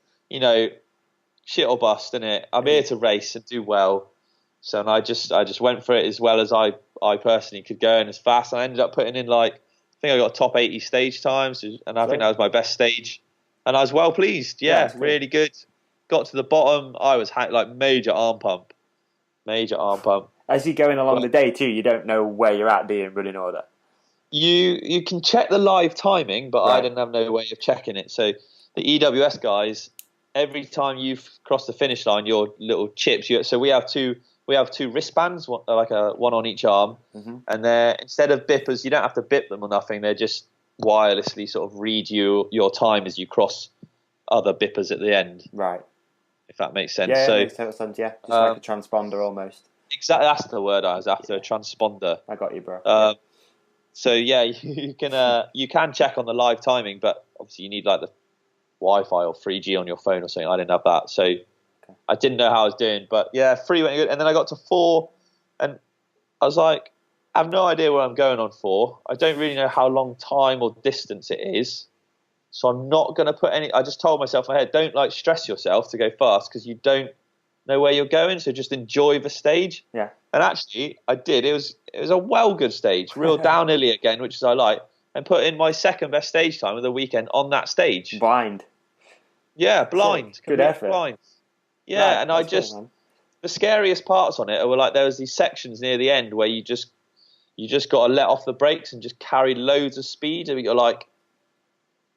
shit or bust, innit? I'm here to race and do well. So I just went for it as well as I personally could go and as fast. And I ended up putting in, like, I think I got top 80 stage times. And I think that was my best stage. And I was well pleased. Yeah, really good. Got to the bottom. I was like major arm pump. As you're going along the day, too, you don't know where you're at, do you, in running order? You can check the live timing, but I didn't have no way of checking it. So the EWS guys, every time you've crossed the finish line, your little chips. So we have two wristbands, like one on each arm, and they're, instead of bippers, you don't have to bip them or nothing. They're just wirelessly sort of read you your time as you cross other bippers at the end. Right. if that makes sense. Yeah, so makes total sense. Yeah, just like a transponder almost. Exactly, that's the word I was after. A transponder. I got you, bro. So yeah, you can check on the live timing, but obviously you need like the Wi-Fi or 3G on your phone or something. I didn't have that, so I didn't know how I was doing. But yeah, 3 went good, and then I got to 4, and I was like, I have no idea where I'm going on 4. I don't really know how long time or distance it is, so I'm not going to put any. I just told myself in my head, don't like stress yourself to go fast because you don't know where you're going, so just enjoy the stage. Yeah. And actually, I did. It was a well good stage, real downhilly again, which is I like, and put in my second best stage time of the weekend on that stage. Blind. Yeah, blind. Good effort. Blind. Yeah, right, and I just the scariest parts on it were like there was these sections near the end where you just got to let off the brakes and just carry loads of speed. And you're like,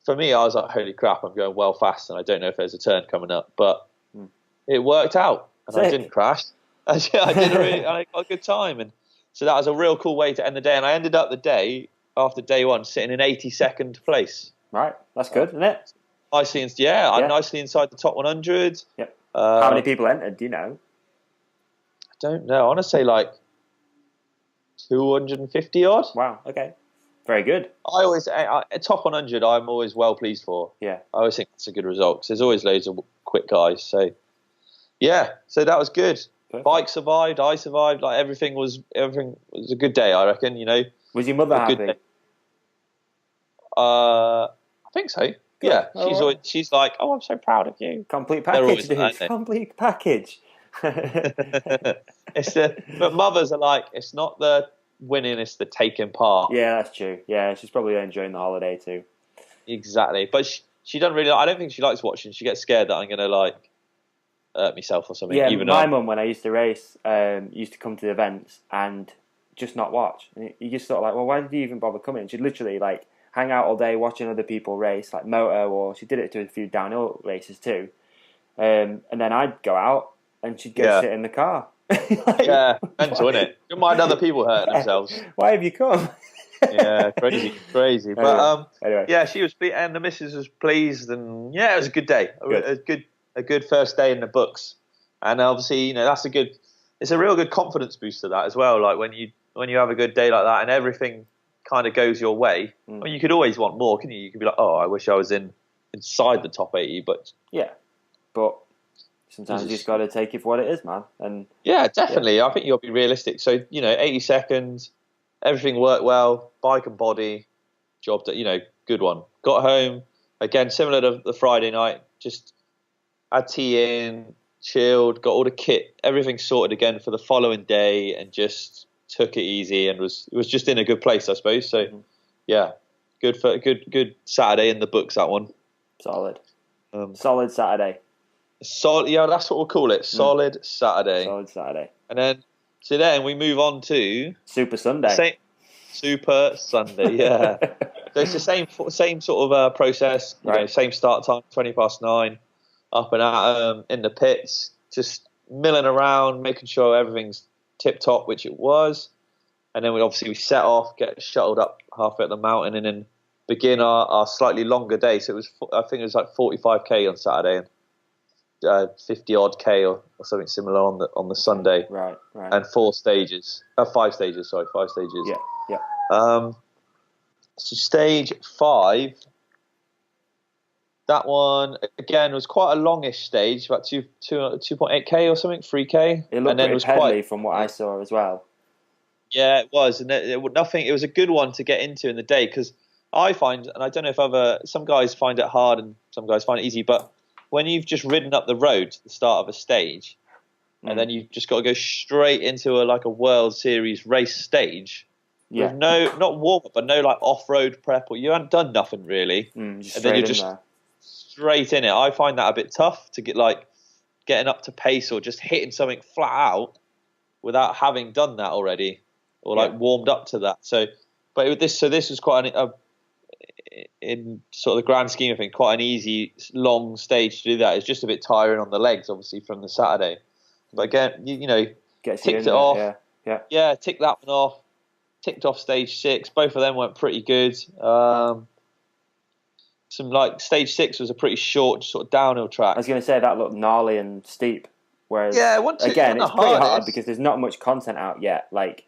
for me, I was like, holy crap, I'm going well fast, and I don't know if there's a turn coming up, but it worked out, and I didn't crash. I got a good time, and so that was a real cool way to end the day. And I ended up the day after day 1 sitting in 82nd place. Right, that's good, isn't it? Nicely, nicely inside the top 100. Yep. How many people entered? Do you know? I don't know. I want to say like 250 odd. Wow. Okay. Very good. Top 100. I'm always well pleased for. Yeah. I always think that's a good result because there's always loads of quick guys. So yeah, so that was good. Perfect. Bike survived. I survived. Like everything was a good day. I reckon. Was your mother happy? I think so. Good. Yeah, she's like, oh, I'm so proud of you. Complete package, dude. Complete package. But mothers are like, it's not the winning, it's the taking part. Yeah, that's true. Yeah, she's probably enjoying the holiday too. Exactly, but she doesn't really. I don't think she likes watching. She gets scared that I'm going to like hurt myself or something. Yeah, my mum, when I used to race, used to come to the events and just not watch. And you just sort of like, well, why did you even bother coming? She'd literally like hang out all day watching other people race, like motor, or she did it to a few downhill races too. And then I'd go out and she'd go sit in the car. Like, mental, isn't it? Don't mind other people hurting themselves. Why have you come? Yeah, crazy. But anyway. Yeah, she was, and the missus was pleased, and yeah, it was a good day. A good first day in the books, and obviously, that's it's a real good confidence booster that as well. Like when you have a good day like that, and everything kind of goes your way. Well, you could always want more, couldn't you? You could be like, oh, I wish I was inside the top 80, but sometimes you just got to take it for what it is, man. And yeah, definitely. I think you'll be realistic. So 80 seconds, everything worked well, bike and body, job that good one. Got home again, similar to the Friday night. Just had tea in, chilled, got all the kit, everything sorted again for the following day, and just took it easy and was just in a good place, I suppose. So yeah, good Saturday in the books, that one. Solid. Solid Saturday. Yeah, that's what we'll call it. Solid Saturday. Solid Saturday. And then we move on to Super Sunday. Super Sunday, yeah. So it's the same sort of process. Right. Same start time, 9:20, up and out in the pits, just milling around, making sure everything's tip top, which it was. And then we set off, get shuttled up halfway up the mountain, and then begin our slightly longer day. So I think it was like 45k on Saturday and 50 odd k or something similar on the Sunday. Right. And 5 stages. Yeah. So stage 5, that one again was quite a longish stage, about 2.8k or something, 3k. It looked pretty pedally from what I saw as well. Yeah, it was, and it was a good one to get into in the day, because I find, and I don't know if some guys find it hard and some guys find it easy, but when you've just ridden up the road to the start of a stage, and then you've just got to go straight into a World Series race stage, with not warm up, but no like off road prep, or you haven't done nothing really, and then you're just straight in it. I find that a bit tough to get getting up to pace or just hitting something flat out without having done that already, or warmed up to that. So, but this was quite in sort of the grand scheme of things, quite an easy long stage to do that. It's just a bit tiring on the legs, obviously, from the Saturday. But again, ticked it off. Yeah, ticked that one off. Ticked off stage 6. Both of them went pretty good. some like stage 6 was a pretty short sort of downhill track. I was going to say that looked gnarly and steep. Whereas, again, it's pretty hard because there's not much content out yet. Like,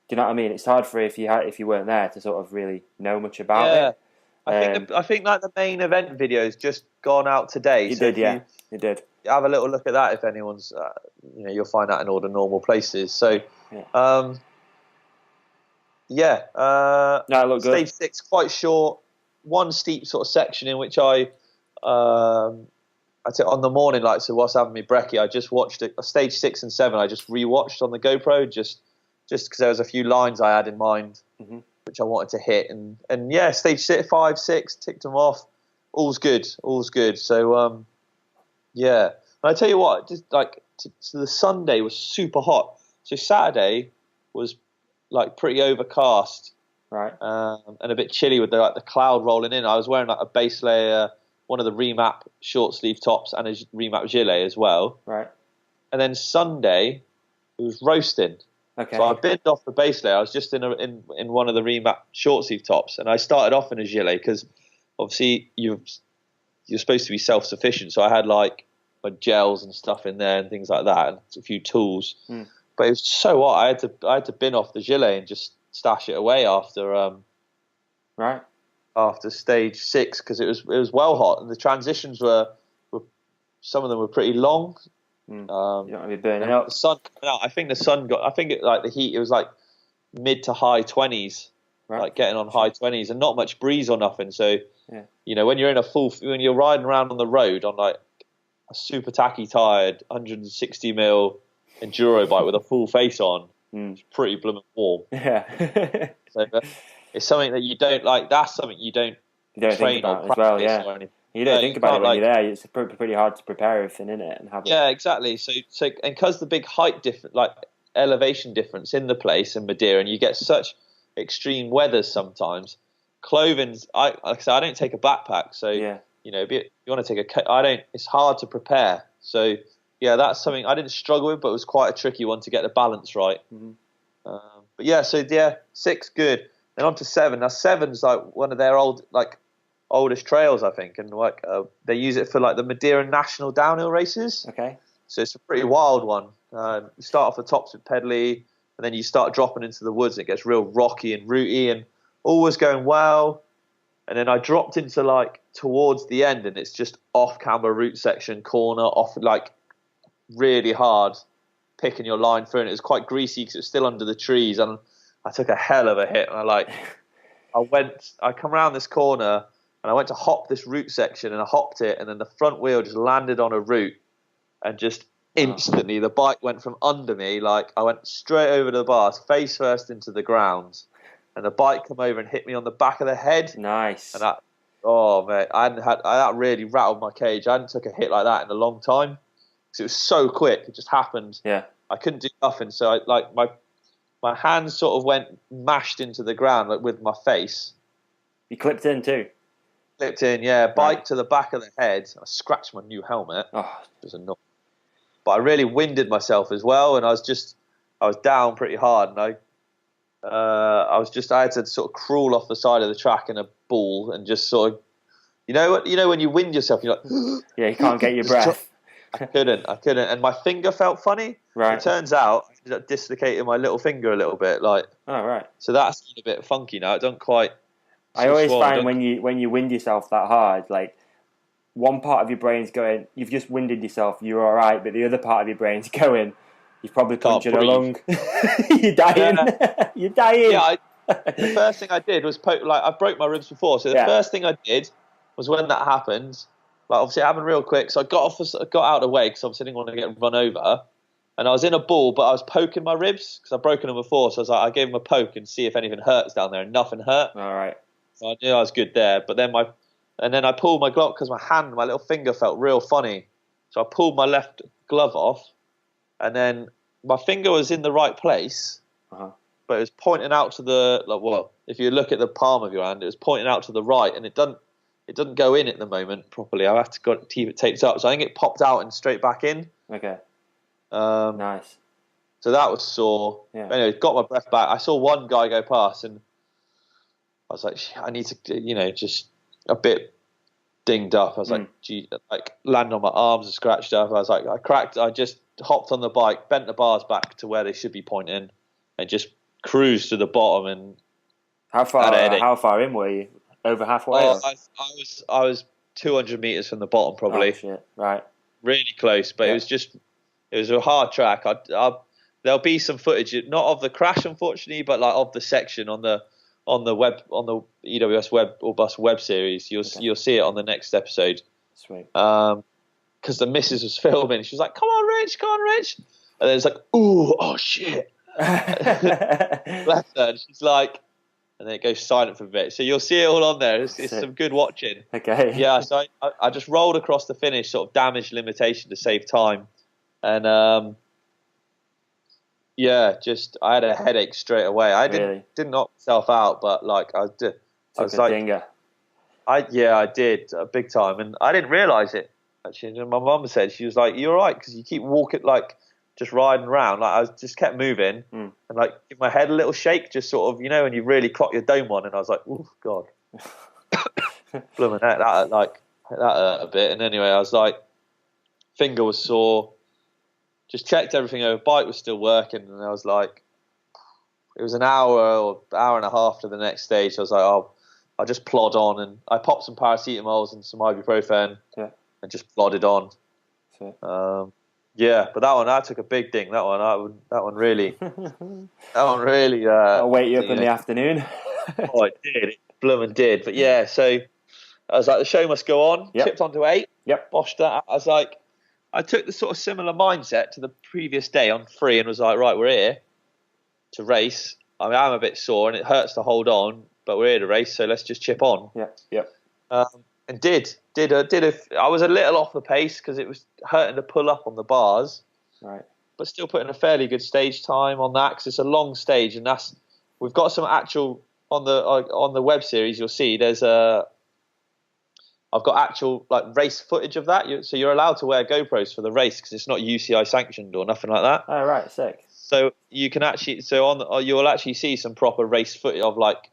do you know what I mean? It's hard for if you weren't there to sort of really know much about it. I think like the main event video's just gone out today. It did. Have a little look at that if anyone's, you'll find that in all the normal places. So, no, it looked good. Stage 6 quite short. One steep sort of section in which I took on the morning, like, so whilst having me brekkie, I just watched it. Stage 6 and 7 I just rewatched on the GoPro just because there was a few lines I had in mind which I wanted to hit, and stage 5, 6 ticked them off. All's good. So and I tell you what, just like so the Sunday was super hot. So Saturday was like pretty overcast, right, and a bit chilly with the cloud rolling in. I was wearing like a base layer, one of the remap short sleeve tops, and a remap gilet as well. Right. And then Sunday it was roasting. Okay. So I binned off the base layer. I was just in one of the remap short sleeve tops, and I started off in a gilet because obviously you're supposed to be self sufficient. So I had like my gels and stuff in there and things like that, and a few tools. But it was so hot. I had to bin off the gilet and just stash it away after after stage 6 because it was well hot, and the transitions were some of them were pretty long. You don't want to be burning up. The sun coming out. I think the heat. It was like mid to high 20s, like getting on high 20s, and not much breeze or nothing. So when you're riding around on the road on like a super tacky tired 160 mil enduro bike with a full face on, it's pretty blooming warm. Yeah. So it's something that you don't like. That's something you don't think about as well. Yeah. You don't think about it when you're there. It's pretty hard to prepare everything in it and have it. Yeah, exactly. So and because the big height difference, like elevation difference in the place in Madeira, and you get such extreme weather sometimes. Clothing's, like I said, I don't take a backpack, so you want to take it's hard to prepare. So that's something I didn't struggle with, but it was quite a tricky one to get the balance right. But 6 good. Then on to 7. Now 7's like one of their oldest trails, I think, and like they use it for like the Madeira national downhill races. Okay. So it's a pretty wild one. You start off the tops with pedally, and then you start dropping into the woods, and it gets real rocky and rooty, and all was going well. And then I dropped into like towards the end, and it's just off-camber route section, corner, off like really hard, picking your line through, and it was quite greasy because it was still under the trees, and I took a hell of a hit, and I come around this corner, and I went to hop this route section, and I hopped it, and then the front wheel just landed on a root, and just instantly the bike went from under me, like I went straight over the bars, face first into the ground, and the bike come over and hit me on the back of the head. Nice. And that really rattled my cage. I hadn't took a hit like that in a long time because it was so quick. It just happened. Yeah. I couldn't do nothing, so my hands sort of went mashed into the ground like with my face. You clipped in too? Clipped in, yeah. Bike to the back of the head. I scratched my new helmet. Oh. It was annoying. But I really winded myself as well, and I was down pretty hard, and I had to sort of crawl off the side of the track in a ball and just sort of, when you wind yourself, you're like, yeah, you can't get your breath. I couldn't, and my finger felt funny. Right. It turns out I ended up dislocating my little finger a little bit, like. Oh right. So that's a bit funky now. It don't quite. I always find when you wind yourself that hard, like one part of your brain's going, you've just winded yourself, you're all right, but the other part of your brain's going, you've probably punctured a lung. You're dying. You're dying. Yeah. The first thing I did was I broke my ribs before, so the first thing I did was when that happened. Like obviously it happened real quick, so I got out of the way because obviously I didn't want to get run over, and I was in a ball, but I was poking my ribs because I'd broken them before, so I gave them a poke and see if anything hurts down there, and nothing hurt. All right. So I knew I was good there, but then I pulled my glove because my little finger felt real funny, so I pulled my left glove off, and then my finger was in the right place, but it was pointing out to if you look at the palm of your hand, it was pointing out to the right, and it doesn't go in at the moment properly. I have to keep it taped up, so I think it popped out and straight back in. Okay. Nice. So that was sore. Yeah. Anyway, got my breath back. I saw one guy go past, and I was like, I need to, just a bit dinged up. I was like, gee, like landed on my arms and scratched up. I was like, I just hopped on the bike, bent the bars back to where they should be pointing, and just cruised to the bottom. And How far in were you? Over halfway? I was 200 meters from the bottom, probably. Oh, shit. Right. Really close, but it was a hard track. There'll be some footage, not of the crash, unfortunately, but like of the section on the EWS web or bus web series. You'll see it on the next episode. Sweet. Because the missus was filming, she was like, "Come on, Rich, and then it's like, "Ooh, oh shit." Bless her. And she's like, and then it goes silent for a bit. So you'll see it all on there. It's some good watching. Okay. Yeah. So I just rolled across the finish, sort of damage limitation to save time, and I had a headache straight away. I didn't knock myself out, but like I was like, dinger. I did big time, and I didn't realise it. Actually, and my mum said, she was like, "You're right, because you keep walking like." Just riding around, like I just kept moving and like give my head a little shake, just sort of, when you really clock your dome on, and I was like, "Oh God," blooming that hurt a bit. And anyway, I was like, finger was sore. Just checked everything over. Bike was still working, and I was like, it was an hour or hour and a half to the next stage. I was like, I'll just plod on, and I popped some paracetamols and some ibuprofen, and just plodded on. Yeah, but that took a big ding. That one really. I'll wake you up in the afternoon. Oh, it did. It blooming did. But yeah, so I was like, the show must go on. Yep. Tipped onto 8. Yep. Boshed that. I was like, I took the sort of similar mindset to the previous day on 3 and was like, right, we're here to race. I mean, I'm a bit sore and it hurts to hold on, but we're here to race, so let's just chip on. Yeah. And I was a little off the pace because it was hurting to pull up on the bars, right? But still putting a fairly good stage time on that because it's a long stage, and we've got some actual on the web series. You'll see I've got actual like race footage of that. So you're allowed to wear GoPros for the race because it's not UCI sanctioned or nothing like that. Oh right, sick. So you can actually you'll actually see some proper race footage of like.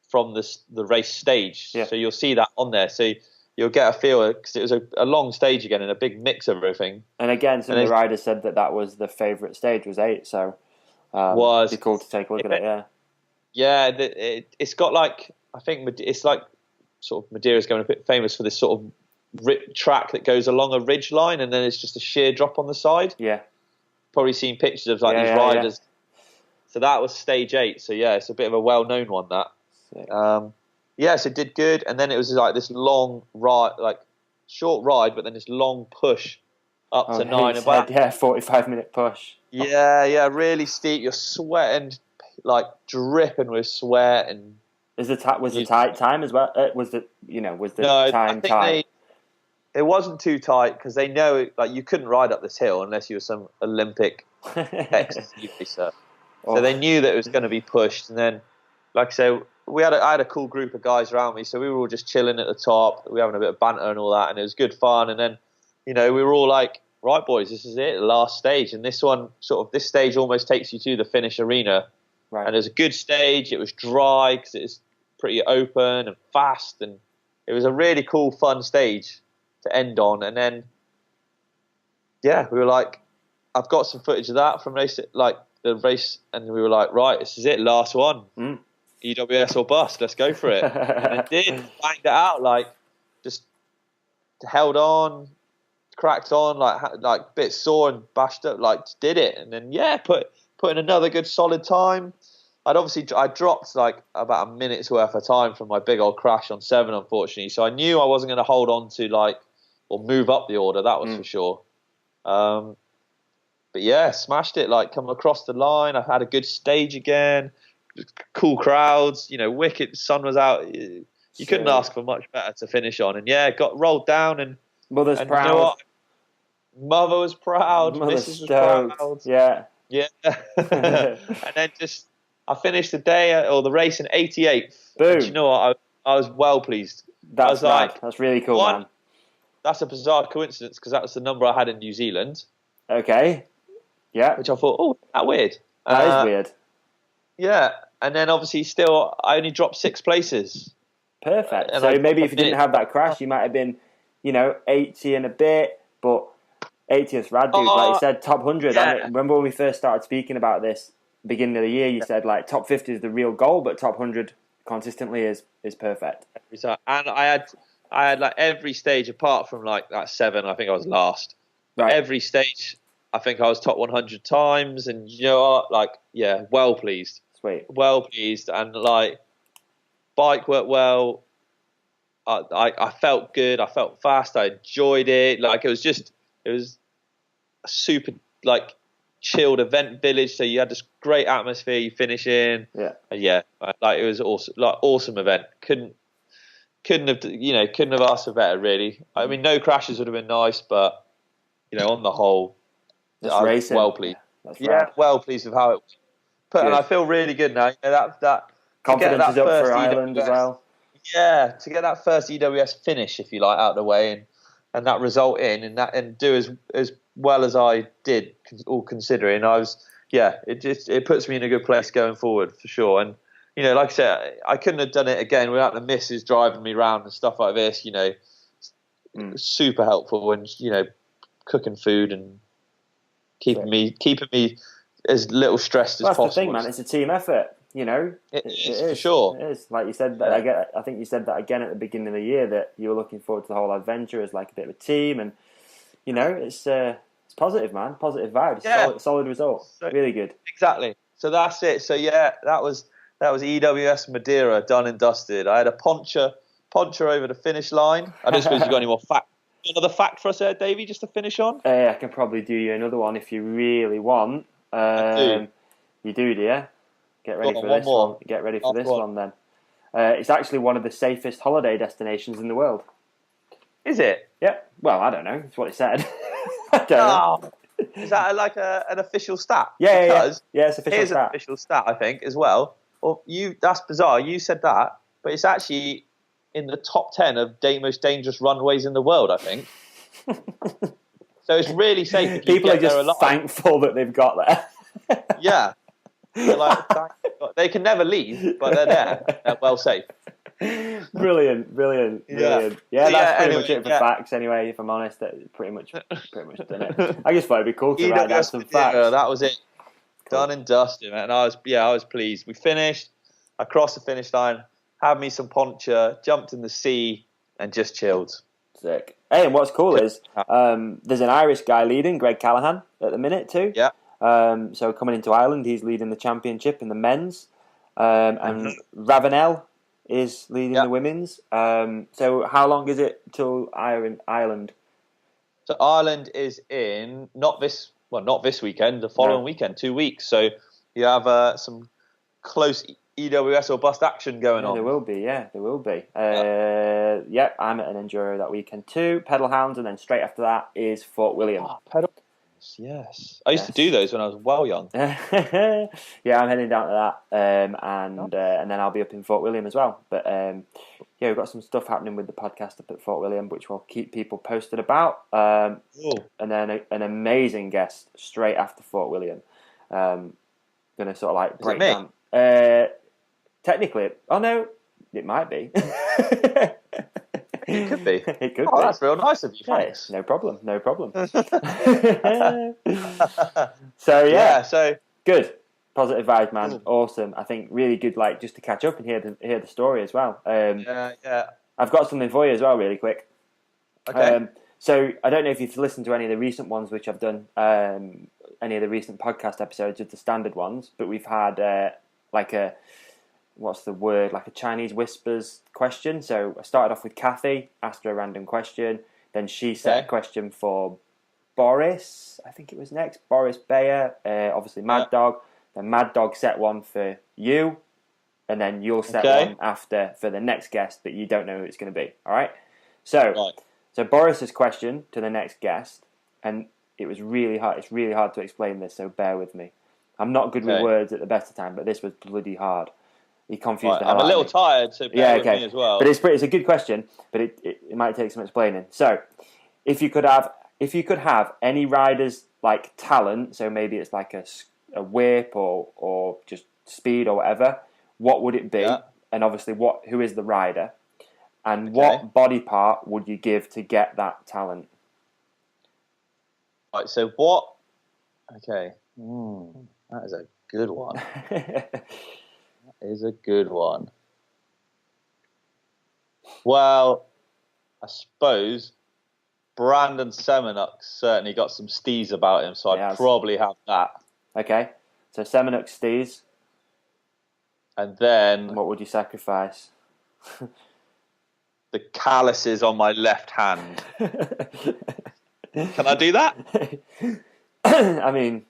From the race stage, so you'll see that on there. So you'll get a feel because it was a long stage again and a big mix of everything. And again, some of the riders said that was the favourite stage was 8. So it'd be cool to take a look at it. Yeah, it's got like I think it's like sort of Madeira's going a bit famous for this sort of track that goes along a ridge line and then it's just a sheer drop on the side. Yeah, probably seen pictures of like these riders. Yeah. So that was stage 8. So yeah, it's a bit of a well-known one that. So it did good, and then it was like this long ride, like short ride, but then this long push up to 9 and back. 45-minute push. Yeah, really steep. You're sweating, like dripping with sweat, and was the tight time as well? Was the time tight? It wasn't too tight because they know like you couldn't ride up this hill unless you were some Olympic ex-ski racer. So they knew that it was going to be pushed, and then, like I say. I had a cool group of guys around me, so we were all just chilling at the top. We were having a bit of banter and all that, and it was good fun. And then, we were all like, right, boys, this is it, the last stage. And this stage almost takes you to the finish arena. Right. And it was a good stage. It was dry because it was pretty open and fast. And it was a really cool, fun stage to end on. And then, we were like, I've got some footage of that from the race. And we were like, right, this is it, last one. EWS or bust, let's go for it. And it did, banged it out, like just held on, cracked on, like a bit sore and bashed up, like did it. And then put in another good solid time. I dropped like about a minute's worth of time from my big old crash on 7, unfortunately. So I knew I wasn't going to hold on to or move up the order, that was for sure. But smashed it, like come across the line. I had a good stage again. Cool crowds, wicked. Sun was out. You couldn't ask for much better to finish on. And got rolled down. And mother's proud. Mother was proud. Mrs. was proud. Yeah. And then I finished the day or the race in 88th. Boom. And you know what? I was well pleased. That's that's really cool, man. That's a bizarre coincidence because that was the number I had in New Zealand. Okay. Yeah. Which I thought, that's weird. That is weird. Yeah. And then obviously still, I only dropped 6 places. Perfect. And So I maybe if you didn't have that crash, you might have been, 80 and a bit, but 80th rad, dude. Like you said, top 100. Yeah. Remember when we first started speaking about this, beginning of the year, you said like top 50 is the real goal, but top 100 consistently is perfect. And I had like every stage apart from like that 7. I think I was last. But Right. every stage, I think I was top 100 times, and you know what? Like, yeah, well pleased, Sweet. and like bike worked well. I felt good. I felt fast. I enjoyed it. Like it was a super like chilled event village. So you had this great atmosphere. You finish in, like it was awesome. Like awesome event. Couldn't have asked for better. Really. I mean, no crashes would have been nice, but on the whole, I was well pleased. Well pleased with how it was. And I feel really good now. That confidence is up for Ireland as well. Yeah, to get that first EWS finish, if you like, out of the way, and that result and do as well as I did, all considering, it puts me in a good place going forward for sure. And like I said, I couldn't have done it again without the missus driving me around and stuff like this. Super helpful, and cooking food and keeping me as little stressed as possible. That's the thing, man. It's a team effort. It is for sure. It is, like you said. That I think you said that again at the beginning of the year, that you were looking forward to the whole adventure as like a bit of a team, and it's positive, man. Positive vibes. Yeah. Solid result. Really good. Exactly. So that's it. So that was EWS Madeira done and dusted. I had a poncher over the finish line. I don't suppose you got any more fact. Another fact for us there, Davey, just to finish on. I can probably do you another one if you really want. You do you? Get ready for this one. Get ready for this one then. It's actually one of the safest holiday destinations in the world. Is it? Yeah. Well, I don't know. That's what it said. I don't know. Is that like an official stat? Yeah, it's official here's stat. An official stat, I think, as well. Well, that's bizarre. You said that, but it's actually in the top 10 of most dangerous runways in the world, I think. So it's really safe. If People are just thankful that they've got there. Yeah. Like, they can never leave, but they're there. They're well safe. Brilliant. Yeah, that's pretty much it for facts anyway, if I'm honest. That's pretty much done it. I just thought it'd be cool to write down some facts. That was it. Cool. Done and dusted, man. And I was pleased. We finished. I crossed the finish line, had me some poncha, jumped in the sea, and just chilled. Sick. Hey, and what's cool is there's an Irish guy leading, Greg Callaghan, at the minute too. Yeah. So coming into Ireland, he's leading the championship in the men's, and Ravenel is leading the women's. So how long is it till Ireland? So Ireland is in not this weekend, the following weekend, 2 weeks. So you have some close EWS or bust action going on. There will be. I'm at an Enduro that weekend too. Pedal Hounds, and then straight after that is Fort William. Pedal. Yes. I used to do those when I was well young. Yeah, I'm heading down to that, and then I'll be up in Fort William as well. But we've got some stuff happening with the podcast up at Fort William, which we'll keep people posted about. And then an amazing guest straight after Fort William. Going to sort of like break down. Technically, it might be. It could be. It could be. That's real nice of you, thanks. No problem. So good. Positive vibes, man. Cool. Awesome. I think really good, like just to catch up and hear the story as well. I've got something for you as well, really quick. Okay. So I don't know if you've listened to any of the recent ones which I've done, any of the recent podcast episodes of the standard ones, but we've had like a Chinese whispers question. So I started off with Kathy, asked her a random question. Then she set a question for Boris, I think it was next. Boris Bayer, obviously Mad Dog. Then Mad Dog set one for you. And then you'll set one after for the next guest, but you don't know who it's going to be. All right? So Boris's question to the next guest, and it was really hard. It's really hard to explain this, so bear with me. I'm not good with words at the best of time, but this was bloody hard. He confused the hell out of me. I'm a little tired, so bear with me as well. But it's a good question, but it might take some explaining. So, if you could have any rider's like talent, so maybe it's like a whip or just speed or whatever, what would it be? Yeah. And obviously, who is the rider? And what body part would you give to get that talent? Right, so what... Okay. That is a good one. That is a good one. Well, I suppose Brandon Semenuk certainly got some steez about him, so I'd probably have that. Okay, so Semenuk steez. And then... what would you sacrifice? The calluses on my left hand. Can I do that? I mean,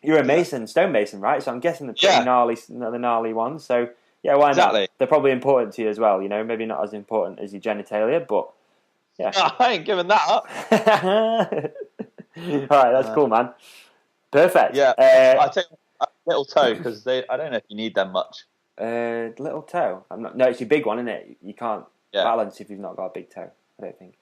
you're a stonemason, right? So I'm guessing the pretty gnarly ones. So yeah, why not? They're probably important to you as well. Maybe not as important as your genitalia, but yeah. I ain't giving that up. All right, that's cool, man. Perfect. Yeah, I take a little toe because I don't know if you need them much. Little toe. No, it's your big one, isn't it? You can't balance if you've not got a big toe. I don't think.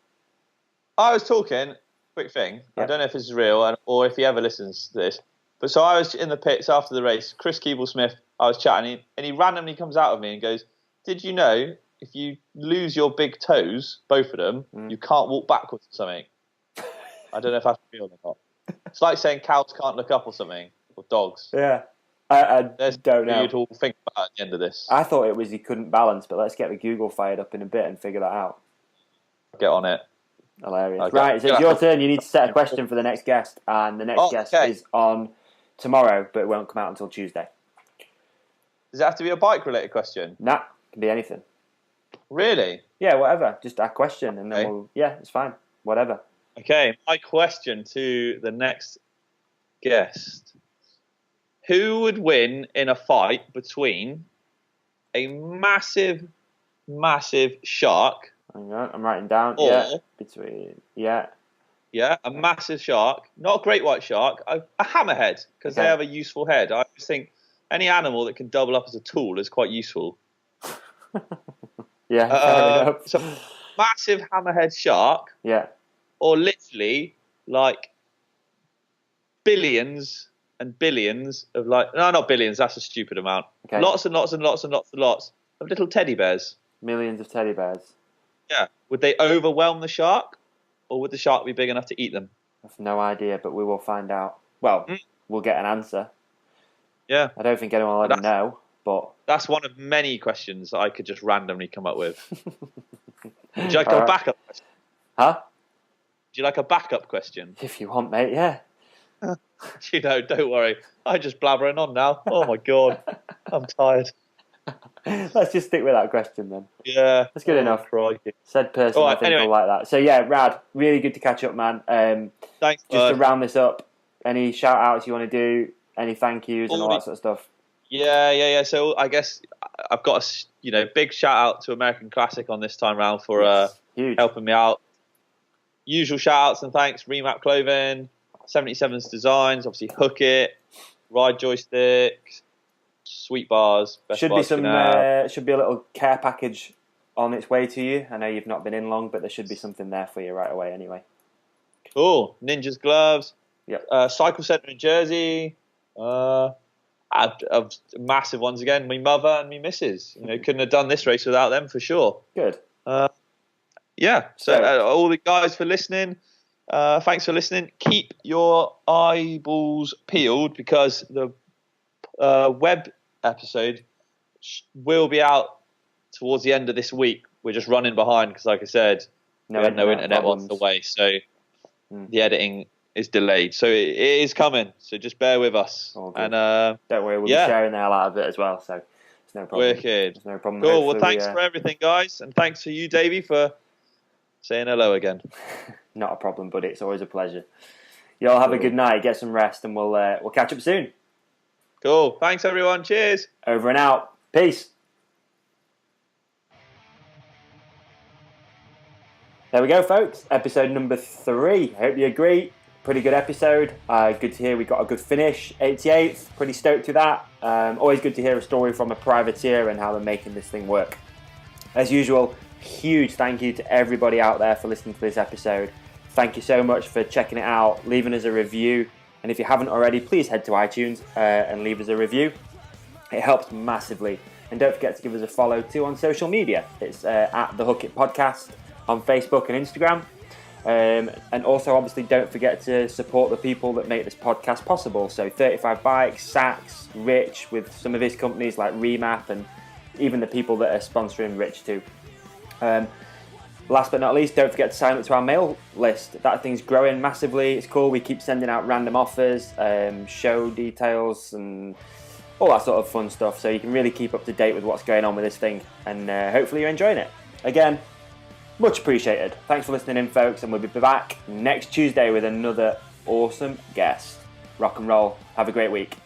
I was talking. Quick thing. Yeah. I don't know if this is real or if he ever listens to this. But so I was in the pits after the race. Chris Keeble-Smith, I was chatting, and he randomly comes out of me and goes, "Did you know if you lose your big toes, both of them, you can't walk backwards or something?" I don't know if that's real or not. It's like saying cows can't look up or something, or dogs. Yeah. I don't know. You'd all think about at the end of this. I thought it was he couldn't balance, but let's get the Google fired up in a bit and figure that out. Get on it. Hilarious. Right, so it's your turn. You need to set a question for the next guest, and the next guest is on tomorrow, but it won't come out until Tuesday. Does it have to be a bike-related question? Nah, it can be anything. Really? Yeah, whatever. Just a question, and then it's fine. Whatever. Okay, my question to the next guest. Who would win in a fight between a massive, massive shark... Hang on, I'm writing down. A massive shark, not a great white shark, a hammerhead, because they have a useful head. I always think any animal that can double up as a tool is quite useful. So massive hammerhead shark. Yeah. Or literally like billions and billions of no, not billions. That's a stupid amount. Okay. Lots and lots and lots and lots and lots of little teddy bears. Millions of teddy bears. Yeah. Would they overwhelm the shark, or would the shark be big enough to eat them? I have no idea, but we will find out. Well, we'll get an answer. Yeah. I don't think anyone will ever know, but... That's one of many questions that I could just randomly come up with. Would you like a backup question? Huh? Would you like a backup question? If you want, mate, yeah. Don't worry. I'm just blabbering on now. Oh, my God. I'm tired. Let's just stick with that question then. Yeah. That's good enough. Crikey. Said person, I think, will like that. So, yeah, Rad, really good to catch up, man. Thanks, just to round this up, any shout-outs you want to do, any thank yous and all that sort of stuff? Yeah. So, I guess I've got a big shout-out to American Classic on this time round for helping me out. Usual shout-outs and thanks, Remap Clothing, 77's Designs, obviously Hook It, Ride Joystick, Sweet Bars. Should be a little care package on its way to you. I know you've not been in long, but there should be something there for you right away anyway. Cool. Ninja's gloves. Yep. Cycle Centre in Jersey. Massive ones again. My mother and me missus. Couldn't have done this race without them for sure. Good. So all the guys for listening. Thanks for listening. Keep your eyeballs peeled because the web episode will be out towards the end of this week. We're just running behind because, like I said, we had no internet on the way, so the editing is delayed. So it is coming. So just bear with us. And don't worry, we'll be sharing the hell out of it as well. So it's no problem. Wicked. There's no problem. Cool. Well, thanks for everything, guys, and thanks to you, Davey, for saying hello again. Not a problem, buddy. It's always a pleasure. You all have a good night. Get some rest, and we'll catch up soon. Cool. Thanks, everyone. Cheers. Over and out. Peace. There we go, folks. Episode number 3. I hope you agree. Pretty good episode. Good to hear we got a good finish. 88th. Pretty stoked with that. Always good to hear a story from a privateer and how they're making this thing work. As usual, huge thank you to everybody out there for listening to this episode. Thank you so much for checking it out, leaving us a review. And if you haven't already, please head to iTunes and leave us a review. It helps massively And don't forget to give us a follow too on social media. It's at The Hook It Podcast on Facebook and Instagram. And also, obviously, don't forget to support the people that make this podcast possible. So 35 Bikes, Sachs, Rich, with some of his companies like Remap, and even the people that are sponsoring Rich too. Last but not least, don't forget to sign up to our mail list. That thing's growing massively. It's cool. We keep sending out random offers, show details, and all that sort of fun stuff. So you can really keep up to date with what's going on with this thing. And hopefully you're enjoying it. Again, much appreciated. Thanks for listening in, folks. And we'll be back next Tuesday with another awesome guest. Rock and roll. Have a great week.